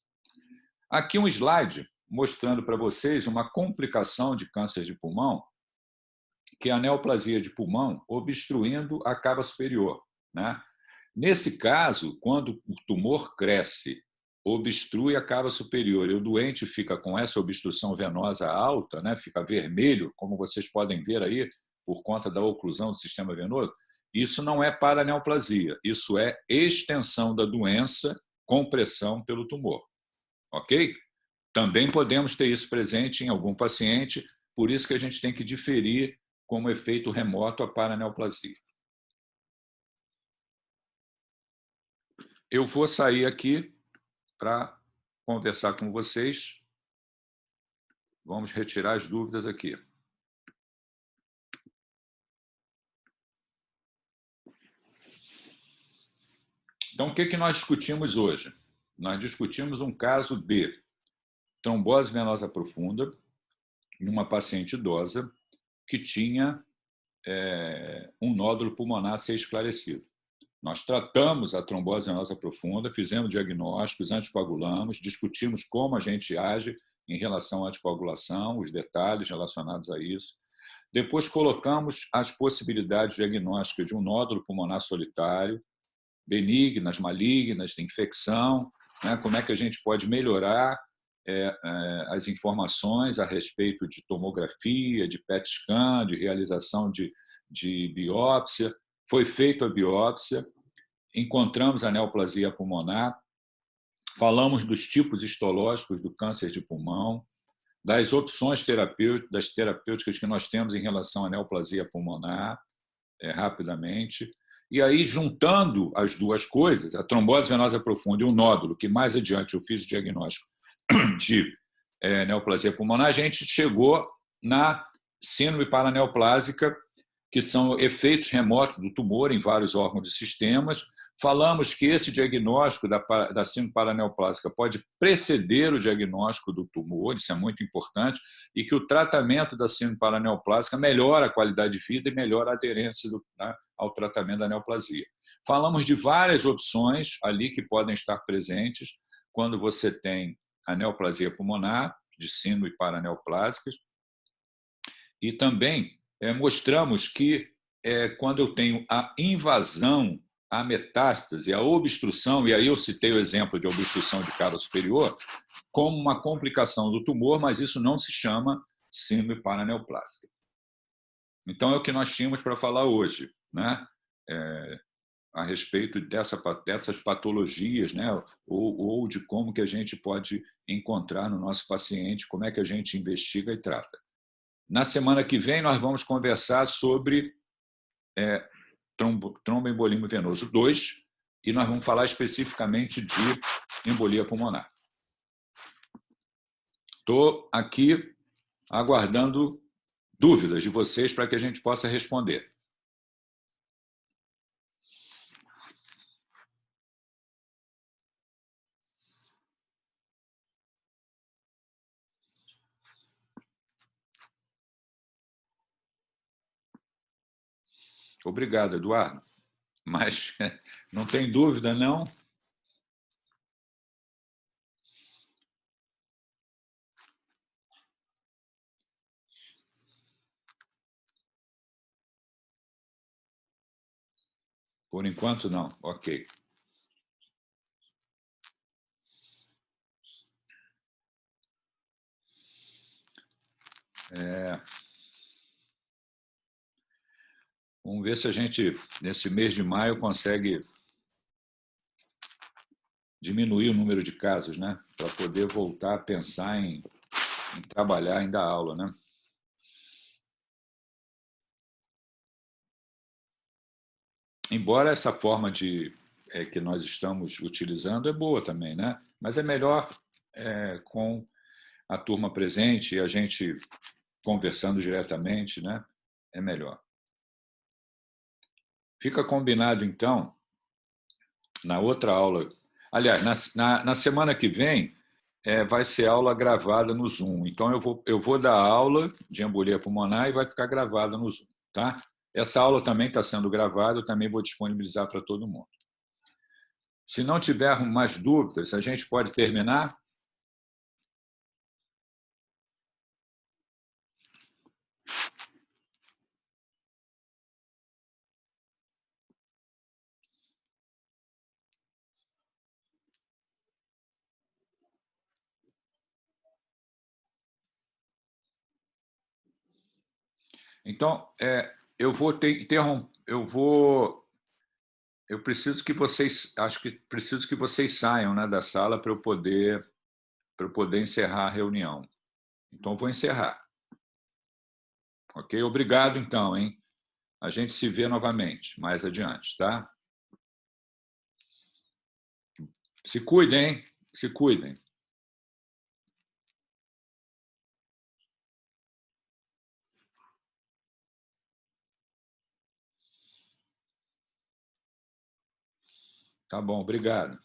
Aqui um slide mostrando para vocês uma complicação de câncer de pulmão, que é a neoplasia de pulmão obstruindo a cava superior, né? Nesse caso, quando o tumor cresce, obstrui a cava superior e o doente fica com essa obstrução venosa alta, né? Fica vermelho, como vocês podem ver aí, por conta da oclusão do sistema venoso, isso não é paraneoplasia, isso é extensão da doença com pressão pelo tumor. Ok? Também podemos ter isso presente em algum paciente, por isso que a gente tem que diferir como efeito remoto a paraneoplasia. Eu vou sair aqui para conversar com vocês. Vamos retirar as dúvidas aqui. Então, o que nós discutimos hoje? Nós discutimos um caso de trombose venosa profunda em uma paciente idosa que tinha um nódulo pulmonar a ser esclarecido. Nós tratamos a trombose venosa profunda, fizemos diagnósticos, anticoagulamos, discutimos como a gente age em relação à anticoagulação, os detalhes relacionados a isso. Depois colocamos as possibilidades diagnósticas de um nódulo pulmonar solitário, benignas, malignas, de infecção, né? Como é que a gente pode melhorar as informações a respeito de tomografia, de PET scan, de realização de biópsia. Foi feita a biópsia, encontramos a neoplasia pulmonar, falamos dos tipos histológicos do câncer de pulmão, das opções terapêuticas que nós temos em relação à neoplasia pulmonar, rapidamente. E aí, juntando as duas coisas, a trombose venosa profunda e o nódulo, que mais adiante eu fiz o diagnóstico de neoplasia pulmonar, a gente chegou na síndrome paraneoplásica, que são efeitos remotos do tumor em vários órgãos e sistemas. Falamos que esse diagnóstico da síndrome paraneoplásica pode preceder o diagnóstico do tumor, isso é muito importante, e que o tratamento da síndrome paraneoplásica melhora a qualidade de vida e melhora a aderência ao tratamento da neoplasia. Falamos de várias opções ali que podem estar presentes quando você tem a neoplasia pulmonar, de síndrome paraneoplásicas, e também mostramos que quando eu tenho a invasão, a metástase, a obstrução, e aí eu citei o exemplo de obstrução de cápsula superior, como uma complicação do tumor, mas isso não se chama síndrome paraneoplásica. Então, é o que nós tínhamos para falar hoje, né? A respeito dessas patologias, né? ou de como que a gente pode encontrar no nosso paciente, como é que a gente investiga e trata. Na semana que vem, nós vamos conversar sobre tromboembolismo venoso 2 e nós vamos falar especificamente de embolia pulmonar. Estou aqui aguardando dúvidas de vocês para que a gente possa responder. Obrigado, Eduardo. Mas não tem dúvida, não? Por enquanto, não. Ok. Vamos ver se a gente, nesse mês de maio, consegue diminuir o número de casos, né? Para poder voltar a pensar em trabalhar em dar aula, né? Embora essa forma que nós estamos utilizando é boa também, né? Mas é melhor com a turma presente e a gente conversando diretamente, né? É melhor. Fica combinado, então, na outra aula. Aliás, na semana que vem, vai ser aula gravada no Zoom. Então, eu vou dar aula de embolia pulmonar e vai ficar gravada no Zoom. Tá? Essa aula também está sendo gravada, eu também vou disponibilizar para todo mundo. Se não tiver mais dúvidas, a gente pode terminar? Então, eu vou interromper, eu preciso que vocês, acho que preciso que vocês saiam, né, da sala para eu poder encerrar a reunião. Então, vou encerrar. Ok? Obrigado, então, hein? A gente se vê novamente mais adiante, tá? Se cuidem, hein? Se cuidem. Tá bom, obrigado.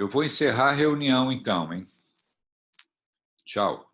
Eu vou encerrar a reunião, então, hein? Tchau.